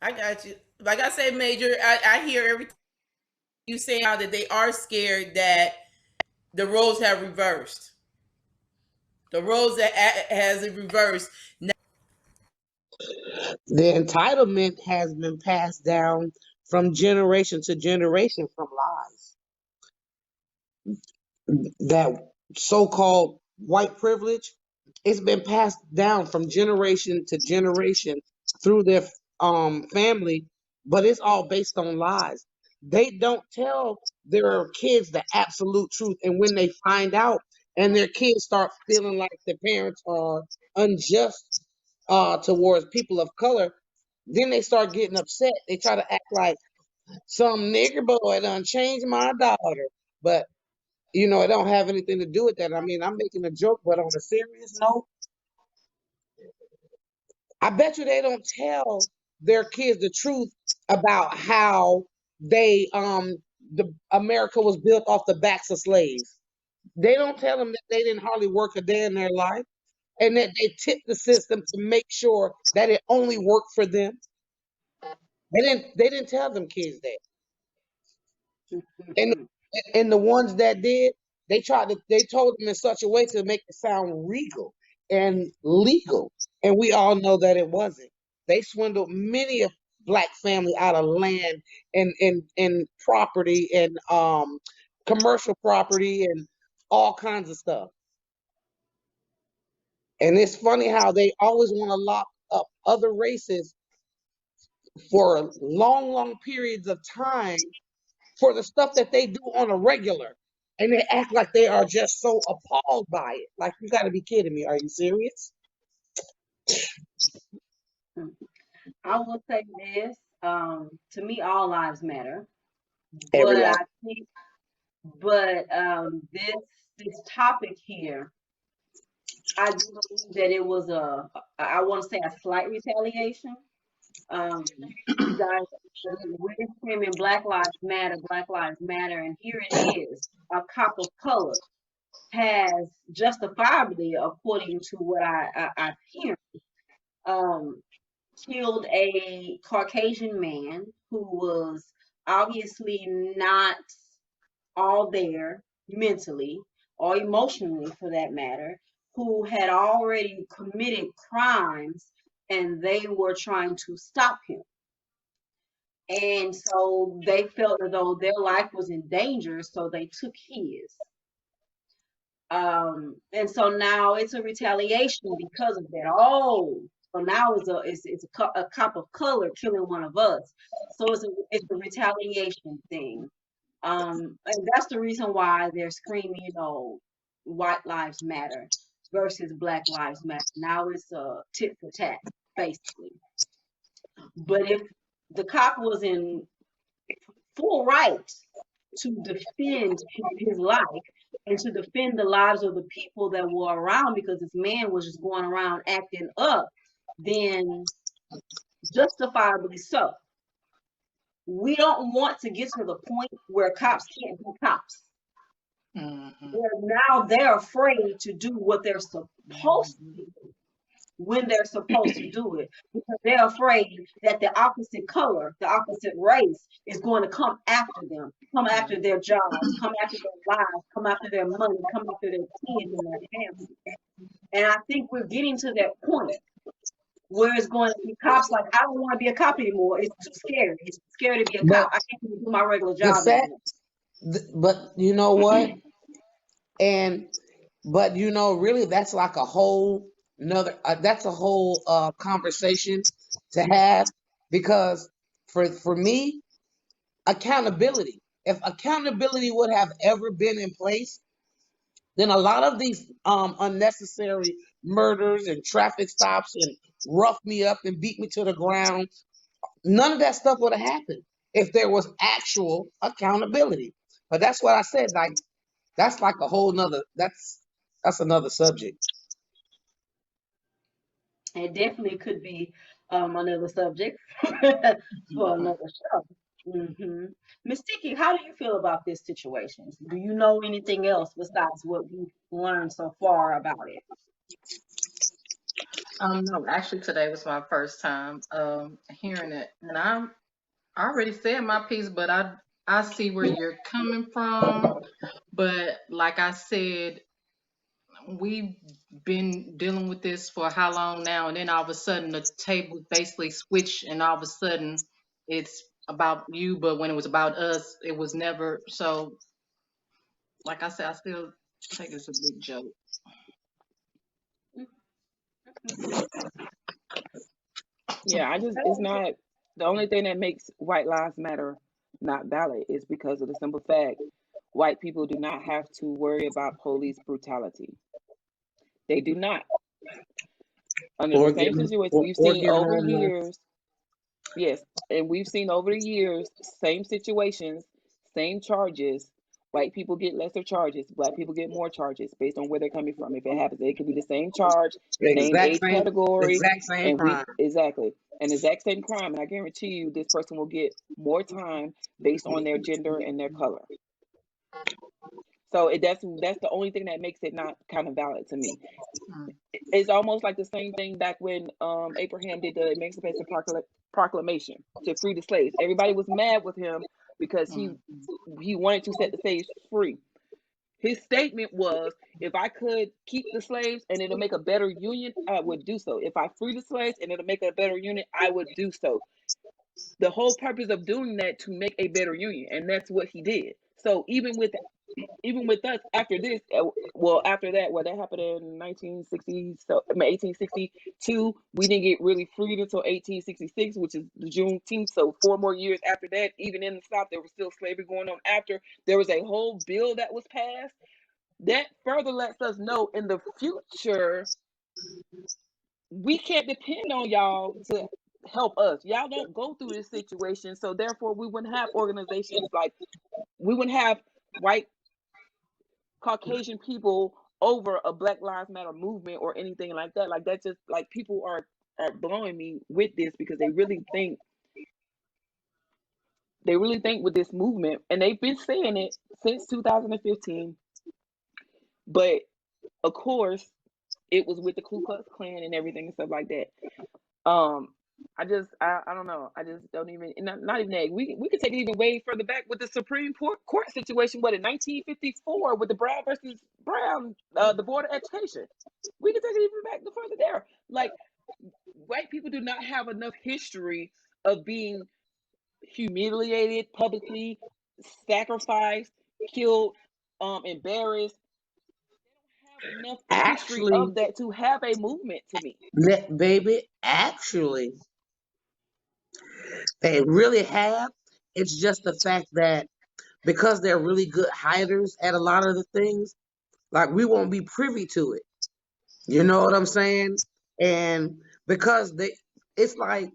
H: I got you. Like I said, Major, I hear everything you saying now that they are scared that the roles have reversed. The roles that has reversed.
E: The entitlement has been passed down from generation to generation from lies. That so-called white privilege, it's been passed down from generation to generation through their family, but it's all based on lies. They don't tell their kids the absolute truth, and when they find out and their kids start feeling like their parents are unjust towards people of color, then they start getting upset. They try to act like some nigger boy done changed my daughter. But, it don't have anything to do with that. I mean, I'm making a joke, but on a serious note, I bet you they don't tell their kids the truth about how the America was built off the backs of slaves. They don't tell them that they didn't hardly work a day in their life and that they tipped the system to make sure that it only worked for them. They didn't tell them kids that. And the ones that did, they told them in such a way to make it sound regal and legal. And we all know that it wasn't. They swindled many a black family out of land and property and commercial property and all kinds of stuff. And it's funny how they always want to lock up other races for long, long periods of time for the stuff that they do on a regular. And they act like they are just so appalled by it. Like, you got to be kidding me. Are you serious?
A: I will say this. To me, all lives matter,
E: Every
A: but
E: life.
A: I think, but this topic here, I do believe that it was I want to say a slight retaliation. You guys, we're screaming Black Lives Matter, and here it is, a cop of color has justifiably, according to what I've heard, um, killed a Caucasian man who was obviously not all there mentally or emotionally for that matter, who had already committed crimes and they were trying to stop him. And so they felt as though their life was in danger, so they took his. And so now it's a retaliation because of that. Oh, so now it's a cop of color killing one of us. So it's a retaliation thing. And that's the reason why they're screaming, white lives matter versus Black lives matter. Now it's a tit for tat, basically. But if the cop was in full right to defend his life and to defend the lives of the people that were around, because this man was just going around acting up, then justifiably so. We don't want to get to the point where cops can't be cops. Where now they're afraid to do what they're supposed to do when they're supposed to do it, because they're afraid that the opposite color, the opposite race is going to come after them, come after their jobs, come after their lives, come after their money, come after their kids and their families. And I think we're getting to that point where it's going to be cops like, I don't want to be a cop anymore. It's too scary. It's scary to be a cop. I can't even do my regular job anymore.
E: But you know what? But really, that's like a whole that's a whole conversation to have, because for me, accountability. If accountability would have ever been in place, then a lot of these unnecessary murders and traffic stops and rough me up and beat me to the ground, none of that stuff would have happened if there was actual accountability. But that's what I said. Like, that's like a whole nother. That's another subject.
A: It definitely could be another subject for another show. Miss Tiki, how do you feel about this situation? Do you know anything else besides what we've learned so far about it?
B: No, actually today was my first time hearing it, and I already said my piece, but I see where you're coming from. But like I said, we've been dealing with this for how long now, and then all of a sudden the table basically switched, and all of a sudden it's about you, but when it was about us, it was never. So like I said, I still think it's a big joke.
G: Yeah, it's not, the only thing that makes White Lives Matter not valid is because of the simple fact white people do not have to worry about police brutality. They do not. Under the same situation we've seen over years, yes, and we've seen over the years, same situations, same charges. White people get lesser charges. Black people get more charges based on where they're coming from. If it happens, it could be the same charge, same age category, and exact same crime. And I guarantee you, this person will get more time based on their gender and their color. So that's the only thing that makes it not kind of valid to me. It's almost like the same thing back when Abraham did the Emancipation Proclamation to free the slaves. Everybody was mad with him because he wanted to set the slaves free. His statement was, if I could keep the slaves and it'll make a better union, I would do so. If I free the slaves and it'll make a better union, I would do so. The whole purpose of doing that to make a better union, and that's what he did. So even with us after this, after that, that happened in 1960, so 1862, we didn't get really freed until 1866, which is the Juneteenth. So 4 more years after that, even in the South, there was still slavery going on. After there was a whole bill that was passed that further lets us know in the future we can't depend on y'all to help us. Y'all don't go through this situation, so therefore we wouldn't have organizations like, we wouldn't have white Caucasian people over a Black Lives Matter movement or anything like that. Like, that's just like, people are blowing me with this because they really think with this movement, and they've been saying it since 2015. But of course, it was with the Ku Klux Klan and everything and stuff like that. I don't know. I just don't even, not even that. We could take it even way further back with the Supreme Court situation, what, in 1954 with the Brown versus Brown, the Board of Education. We could take it even back further there. Like, white people do not have enough history of being humiliated publicly, sacrificed, killed, embarrassed. They don't have enough history
E: Actually,
G: of that to have a movement, to me.
E: baby, actually, they really have. It's just the fact that because they're really good hiders at a lot of the things, like, we won't be privy to it. You know what I'm saying? And because it's like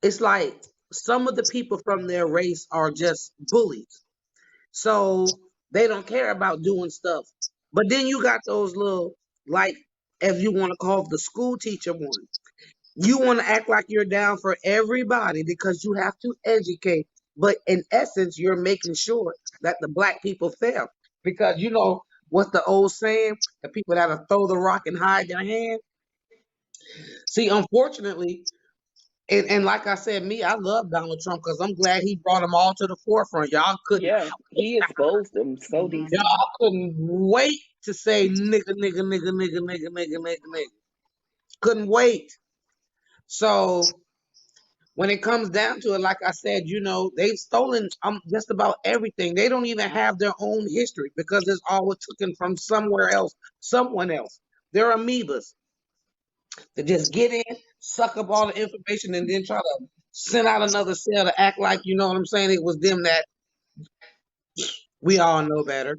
E: it's like some of the people from their race are just bullies. So they don't care about doing stuff. But then you got those little, like, if you want to call it the school teacher one. You want to act like you're down for everybody because you have to educate. But in essence, you're making sure that the black people fail. Because you know what's the old saying? The people that'll throw the rock and hide their hand. See, unfortunately, and like I said, I love Donald Trump because I'm glad he brought them all to the forefront.
G: Yeah, he exposed them so decent.
E: Y'all couldn't wait to say nigga, nigga, nigga, nigga, nigga, nigga, nigga, nigga. Couldn't wait. So when it comes down to it, like I said, they've stolen just about everything. They don't even have their own history because it's all taken from somewhere else, someone else. They're amoebas. They just get in, suck up all the information, and then try to send out another cell to act like, you know what I'm saying, it was them that we all know better.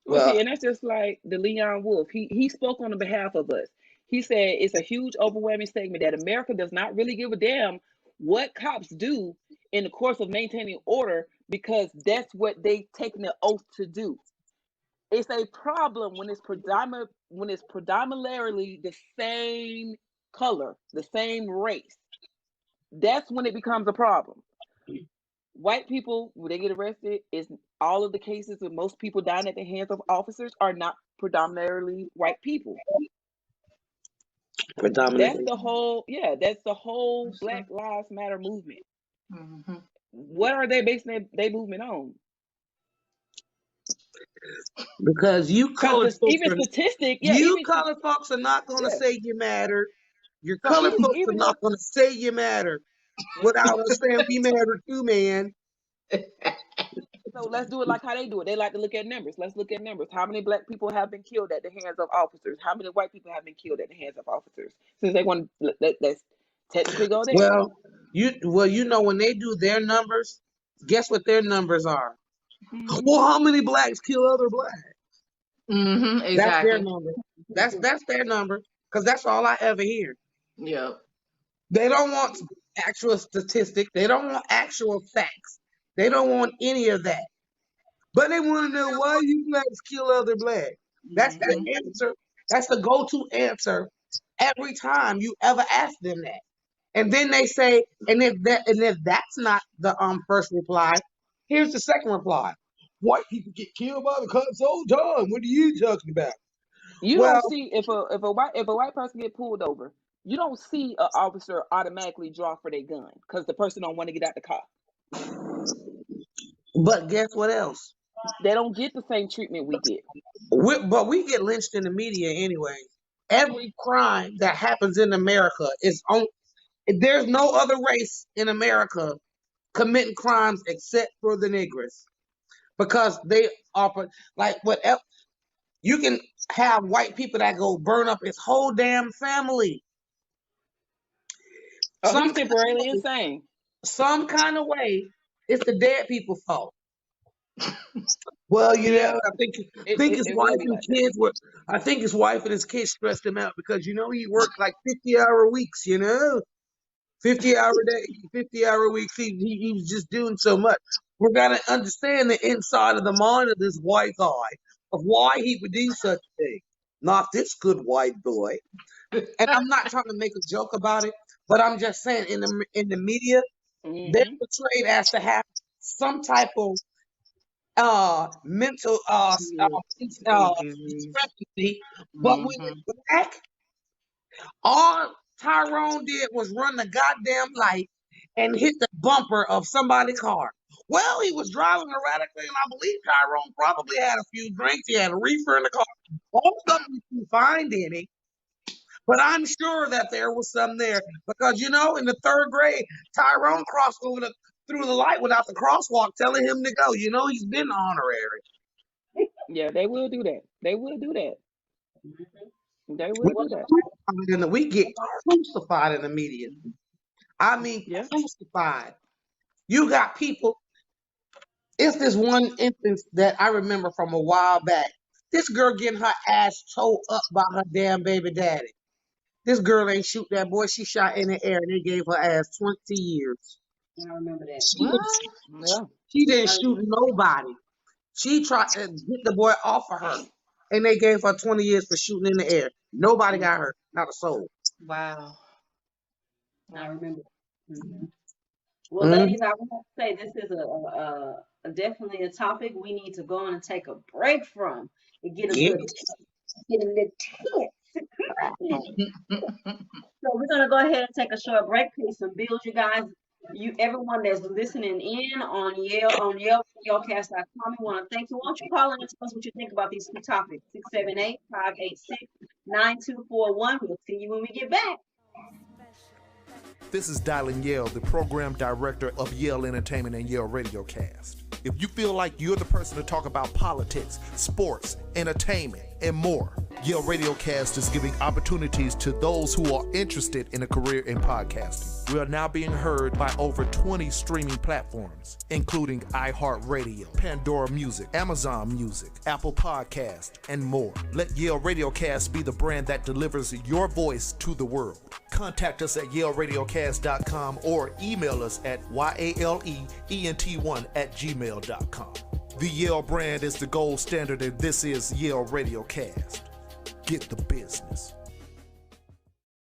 G: Well,
E: Well,
G: see, and that's just like the Leon Wolf. He spoke on the behalf of us. He said it's a huge, overwhelming statement that America does not really give a damn what cops do in the course of maintaining order because that's what they taken the oath to do. It's a problem when it's predominantly the same color, the same race. That's when it becomes a problem. White people, when they get arrested, is all of the cases of most people dying at the hands of officers are not predominantly white people. That's the whole Black Lives Matter movement.
B: Mm-hmm.
G: What are they basing their movement on?
E: because you colored folks
G: Even
E: are,
G: statistic,
E: colored folks are not going to say you matter. Your
G: So
E: colored folks are
G: even
E: not going to say you matter without us saying we matter too, man.
G: So let's do it like how they do it. They like to look at numbers. Let's look at numbers. How many black people have been killed at the hands of officers? How many white people have been killed at the hands of officers? Since they want to, let's technically go there.
E: Well, when they do their numbers, guess what their numbers are?
G: Mm-hmm.
E: Well, how many blacks kill other blacks?
B: Mm-hmm, exactly.
E: That's their number. That's their number because that's all I ever hear.
B: Yep.
E: They don't want actual statistics. They don't want actual facts. They don't want any of that. But they want to know why you blacks kill other blacks. That's the answer. That's the go-to answer every time you ever ask them that. And then they say, and if that's not the first reply, here's the second reply. White people get killed by the cops all the time. What are you talking about?
G: You
E: Well,
G: don't see if a white person get pulled over, you don't see an officer automatically draw for their gun because the person don't want to get out the car.
E: but guess what else?
G: They don't get the same treatment we get.
E: But we get lynched in the media anyway. Every crime that happens in America is on. There's no other race in America committing crimes except for the niggers because they are like whatever. You can have white people that go burn up his whole damn family.
G: Oh, he's temporarily insane.
E: Some kind of way, it's the dead people's fault. Well, I think his wife and kids were. I think his wife and his kids stressed him out because he worked like 50-hour weeks. 50-hour day, 50-hour weeks. He was just doing so much. We're gonna understand the inside of the mind of this white guy of why he would do such a thing. Not this good white boy. And I'm not trying to make a joke about it, but I'm just saying in the media, they're portrayed as to have some type of mental discrepancy. But when it's black, all Tyrone did was run the goddamn light and hit the bumper of somebody's car. Well, he was driving erratically, and I believe Tyrone probably had a few drinks. He had a reefer in the car. All of them didn't find any, but I'm sure that there was some there because in the third grade, Tyrone crossed through the light without the crosswalk telling him to go. He's been honorary.
G: Yeah, they will do that. They will do that. They will do that.
E: And we get crucified in the media. I mean, crucified. You got people. It's this one instance that I remember from a while back. This girl getting her ass towed up by her damn baby daddy. This girl ain't shoot that boy. She shot in the air and they gave her ass 20 years.
A: I remember that.
E: She didn't shoot nobody. She tried to get the boy off of her. And they gave her 20 years for shooting in the air. Nobody got hurt. Not a soul.
B: Wow.
A: I remember. Well, ladies, I want to say this is a definitely a topic we need to go on and take a break from and get a little tense. So we're gonna go ahead and take a short break, pay some bills, you guys. Everyone that's listening in on Yalecast.com, we want to thank you. Why don't you call in and tell us what you think about these two topics? 678-586-9241. We'll see you when we get back.
D: This is Dylan Yale, the program director of Yale Entertainment and Yale Radiocast. If you feel like you're the person to talk about politics, sports, entertainment, and more, Yale Radiocast is giving opportunities to those who are interested in a career in podcasting. We are now being heard by over 20 streaming platforms, including iHeartRadio, Pandora Music, Amazon Music, Apple Podcast, and more. Let Yale Radiocast be the brand that delivers your voice to the world. Contact us at YaleRadiocast.com or email us at yaleent1@gmail.com. The Yale brand is the gold standard, and this is Yale Radiocast. Get the business.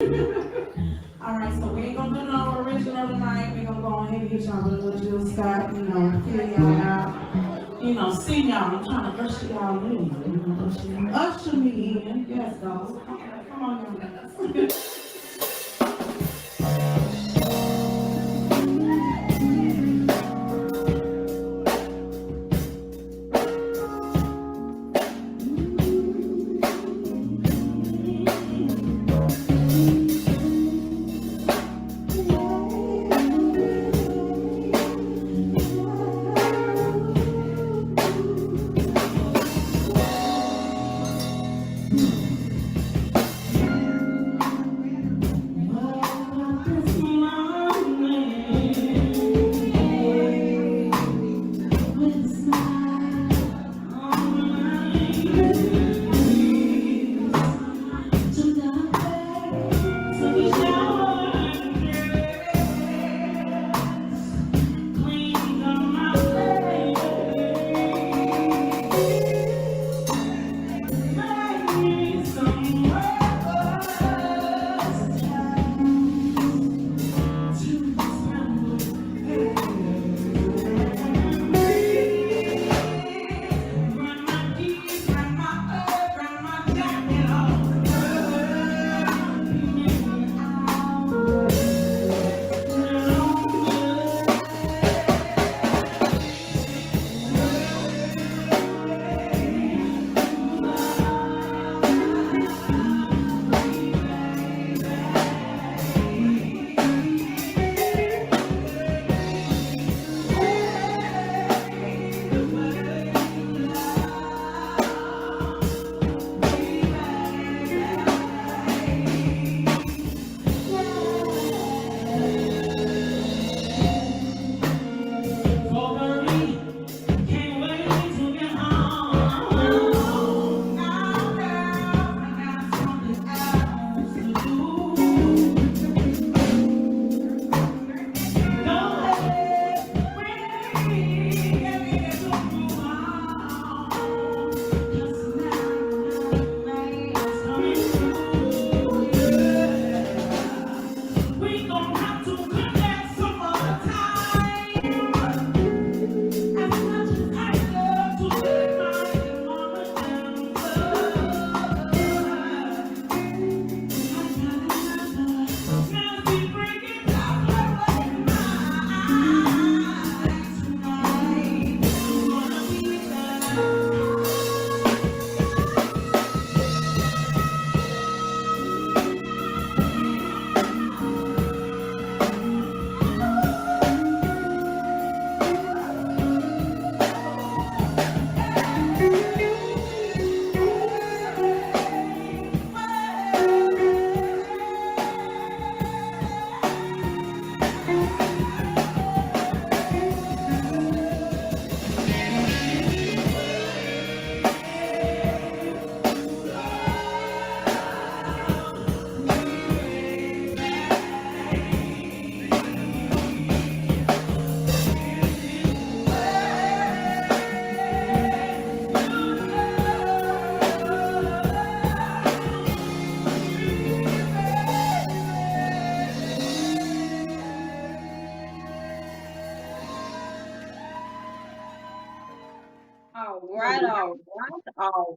K: All right, so we ain't gonna do no original tonight. We're gonna go ahead and get y'all a little Jill Scott, fill y'all out, sing y'all. I'm trying to usher y'all in. Usher me in. Yes, dolls. Come on, y'all.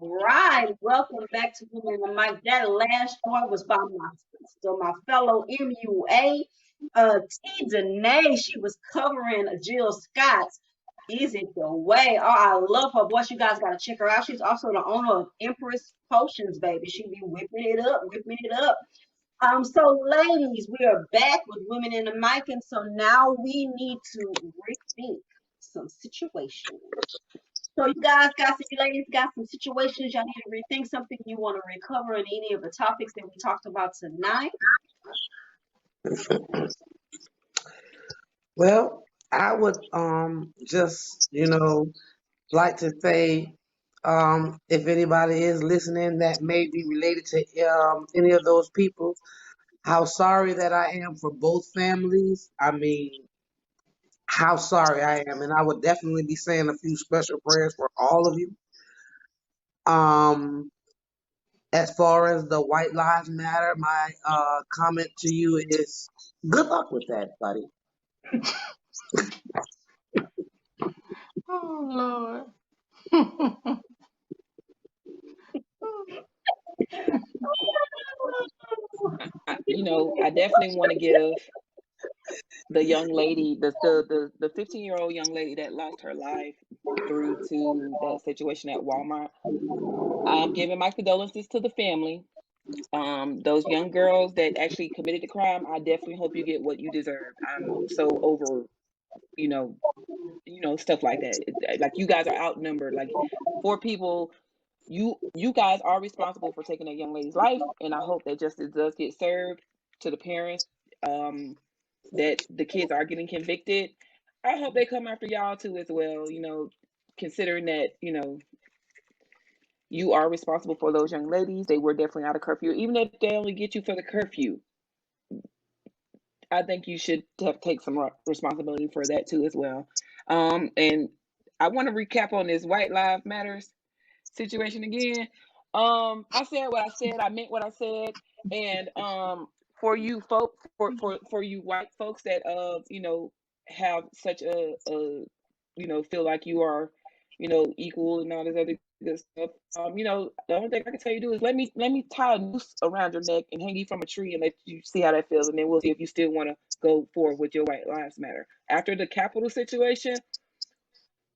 A: All right, welcome back to Women in the Mic. That last joint was by my sister, my fellow MUA, T. Danae. She was covering Jill Scott's "Is It the Way." Oh, I love her voice. You guys gotta check her out. She's also the owner of Empress Potions, baby. She be whipping it up, whipping it up. So ladies, we are back with Women in the Mic, and so now we need to rethink some situations. So you guys you ladies got some situations y'all need to rethink, something you want to recover in any of the topics that we talked about tonight.
E: Well, I would just like to say if anybody is listening that may be related to any of those people, how sorry that I am for both families. I mean, how sorry I am, and I would definitely be saying a few special prayers for all of you. As far as the White Lives Matter, my comment to you is good luck with that, buddy.
B: Oh Lord.
G: I definitely want to give the young lady, the 15-year-old young lady that lost her life through to that situation at Walmart. I'm giving my condolences to the family. Those young girls that actually committed the crime, I definitely hope you get what you deserve. I'm so over, stuff like that. Like, you guys are outnumbered. Like, 4 people, you guys are responsible for taking that young lady's life, and I hope that justice does get served to the parents. That the kids are getting convicted. I hope they come after y'all too as well. Considering that you are responsible for those young ladies. They were definitely out of curfew. Even if they only get you for the curfew, I think you should take some responsibility for that too as well. And I want to recap on this White Lives Matters situation again. I said what I said. I meant what I said. And for you folks, for you white folks that have such a feel like you are equal and all this other good stuff. The only thing I can tell you to do is let me tie a noose around your neck and hang you from a tree and let you see how that feels, and then we'll see if you still want to go forward with your White Lives Matter. After the Capitol situation,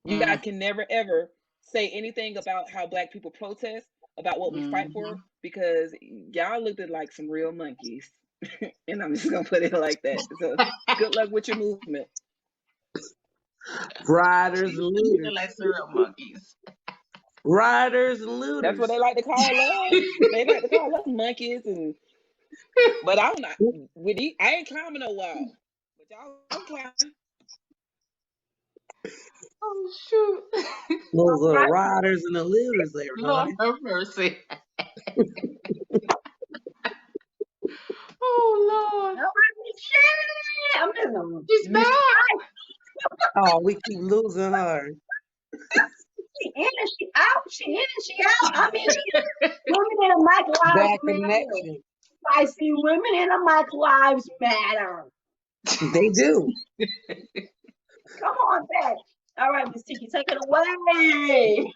G: you guys can never ever say anything about how Black people protest, about what we fight for, because y'all looked at like some real monkeys. And I'm just gonna put it like that. So good luck with your movement.
E: Riders and looters.
B: Like some real monkeys.
E: Riders and looters.
G: That's what they like to call us. They like to call us monkeys, but I'm not. I ain't climbing no wall. But y'all, I'm climbing.
B: Oh shoot!
E: Those are the riders and the looters there,
B: Lord have mercy. Oh Lord! She's back.
E: Oh, we keep losing her.
A: She in and she out. She in and she out. I mean, Women in the Mic Lives Matter. I see Women in the Mic Lives Matter.
E: They do.
A: Come on back. All right, Miss Tiki, take it away.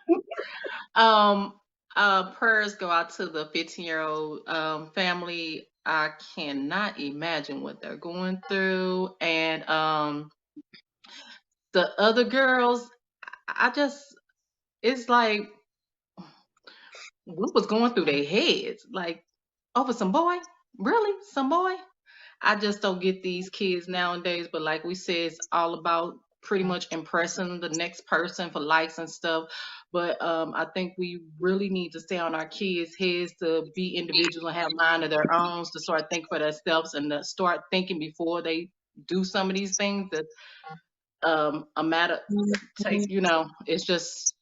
B: Prayers go out to the 15-year-old family. I cannot imagine what they're going through. And the other girls, it's like, what was going through their heads? Like, over some boy? Really? Some boy? I just don't get these kids nowadays, but like we said, it's all about pretty much impressing the next person for likes and stuff. But I think we really need to stay on our kids' heads to be individuals and have mind of their own, to start thinking for themselves and to start thinking before they do some of these things. That a matter take, it's just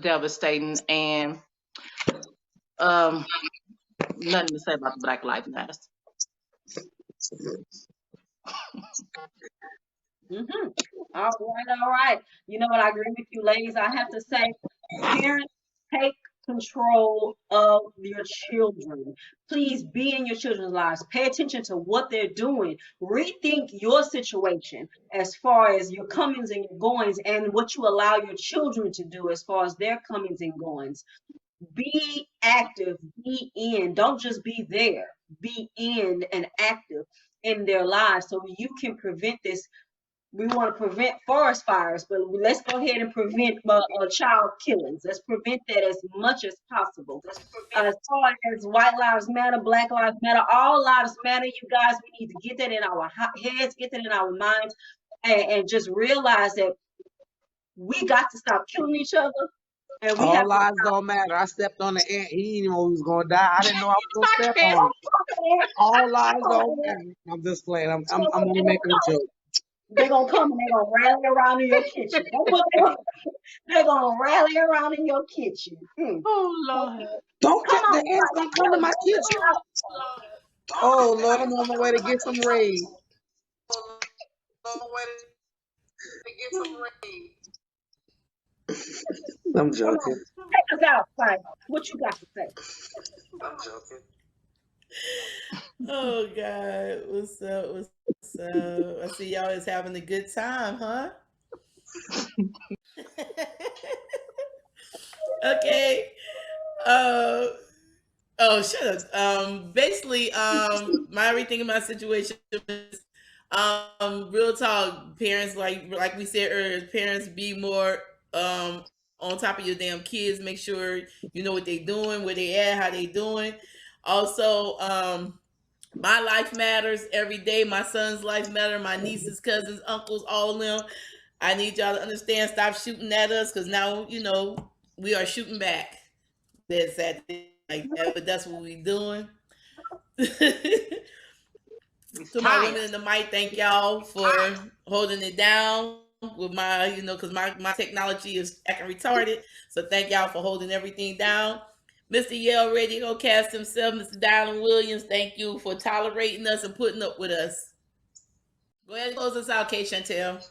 B: devastating. And nothing to say about the Black Lives Matter.
A: All right. You know what? I agree with you, ladies. I have to say, parents, take control of your children. Please be in your children's lives. Pay attention to what they're doing. Rethink your situation as far as your comings and your goings, and what you allow your children to do as far as their comings and goings. be active, be in. Don't just be there. Be in and active in their lives so you can prevent this. We want to prevent forest fires, but let's go ahead and prevent child killings. Let's prevent that as much as possible. As far as white lives matter, black lives matter, all lives matter, you guys. We need to get that in our heads, get that in our minds, and just realize that we got to stop killing each other. And we have
E: All lives don't matter. I stepped on the ant. He didn't know he was gonna die. I didn't know I was gonna step on him. All lives don't matter. I'm just playing. I'm only making a joke.
A: They're gonna come and they're gonna rally around in your kitchen. They're gonna rally around in your kitchen.
B: Oh Lord.
E: Don't come the ants gonna come to my kitchen. Oh Lord, I'm on my way to get some raid. I'm joking.
A: Take us out, Frank. What you got to say?
E: I'm joking.
H: Oh God, what's up? What's up? I see y'all is having a good time, huh? Okay. Oh, shut up. Basically, my everything in my situation is, real talk. Parents, like we said earlier, parents be more on top of your damn kids. Make sure you know what they doing, where they at, how they doing. Also, my life matters every day. My son's life matter. My nieces, cousins, uncles, all of them. I need y'all to understand. Stop shooting at us, because now we are shooting back. That's sad like that, but that's what we doing. To my women in the mic, thank y'all for holding it down with my, because my technology is acting retarded. So thank y'all for holding everything down. Mr. Yale Radiocast himself, Mr. Dylan Williams, thank you for tolerating us and putting up with us. Go ahead and close us out, Kay Chantel.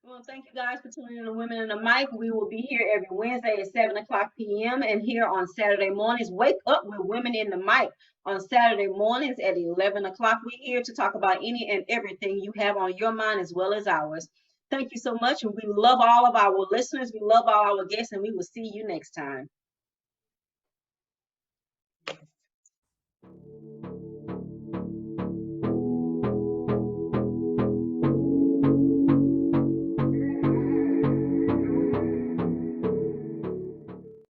A: Well, thank you guys for tuning in to Women in the Mic. We will be here every Wednesday at 7 o'clock p.m. and here on Saturday mornings. Wake up with Women in the Mic. On Saturday mornings at 11 o'clock, we're here to talk about any and everything you have on your mind as well as ours. Thank you so much. And we love all of our listeners. We love all our guests, and we will see you next time.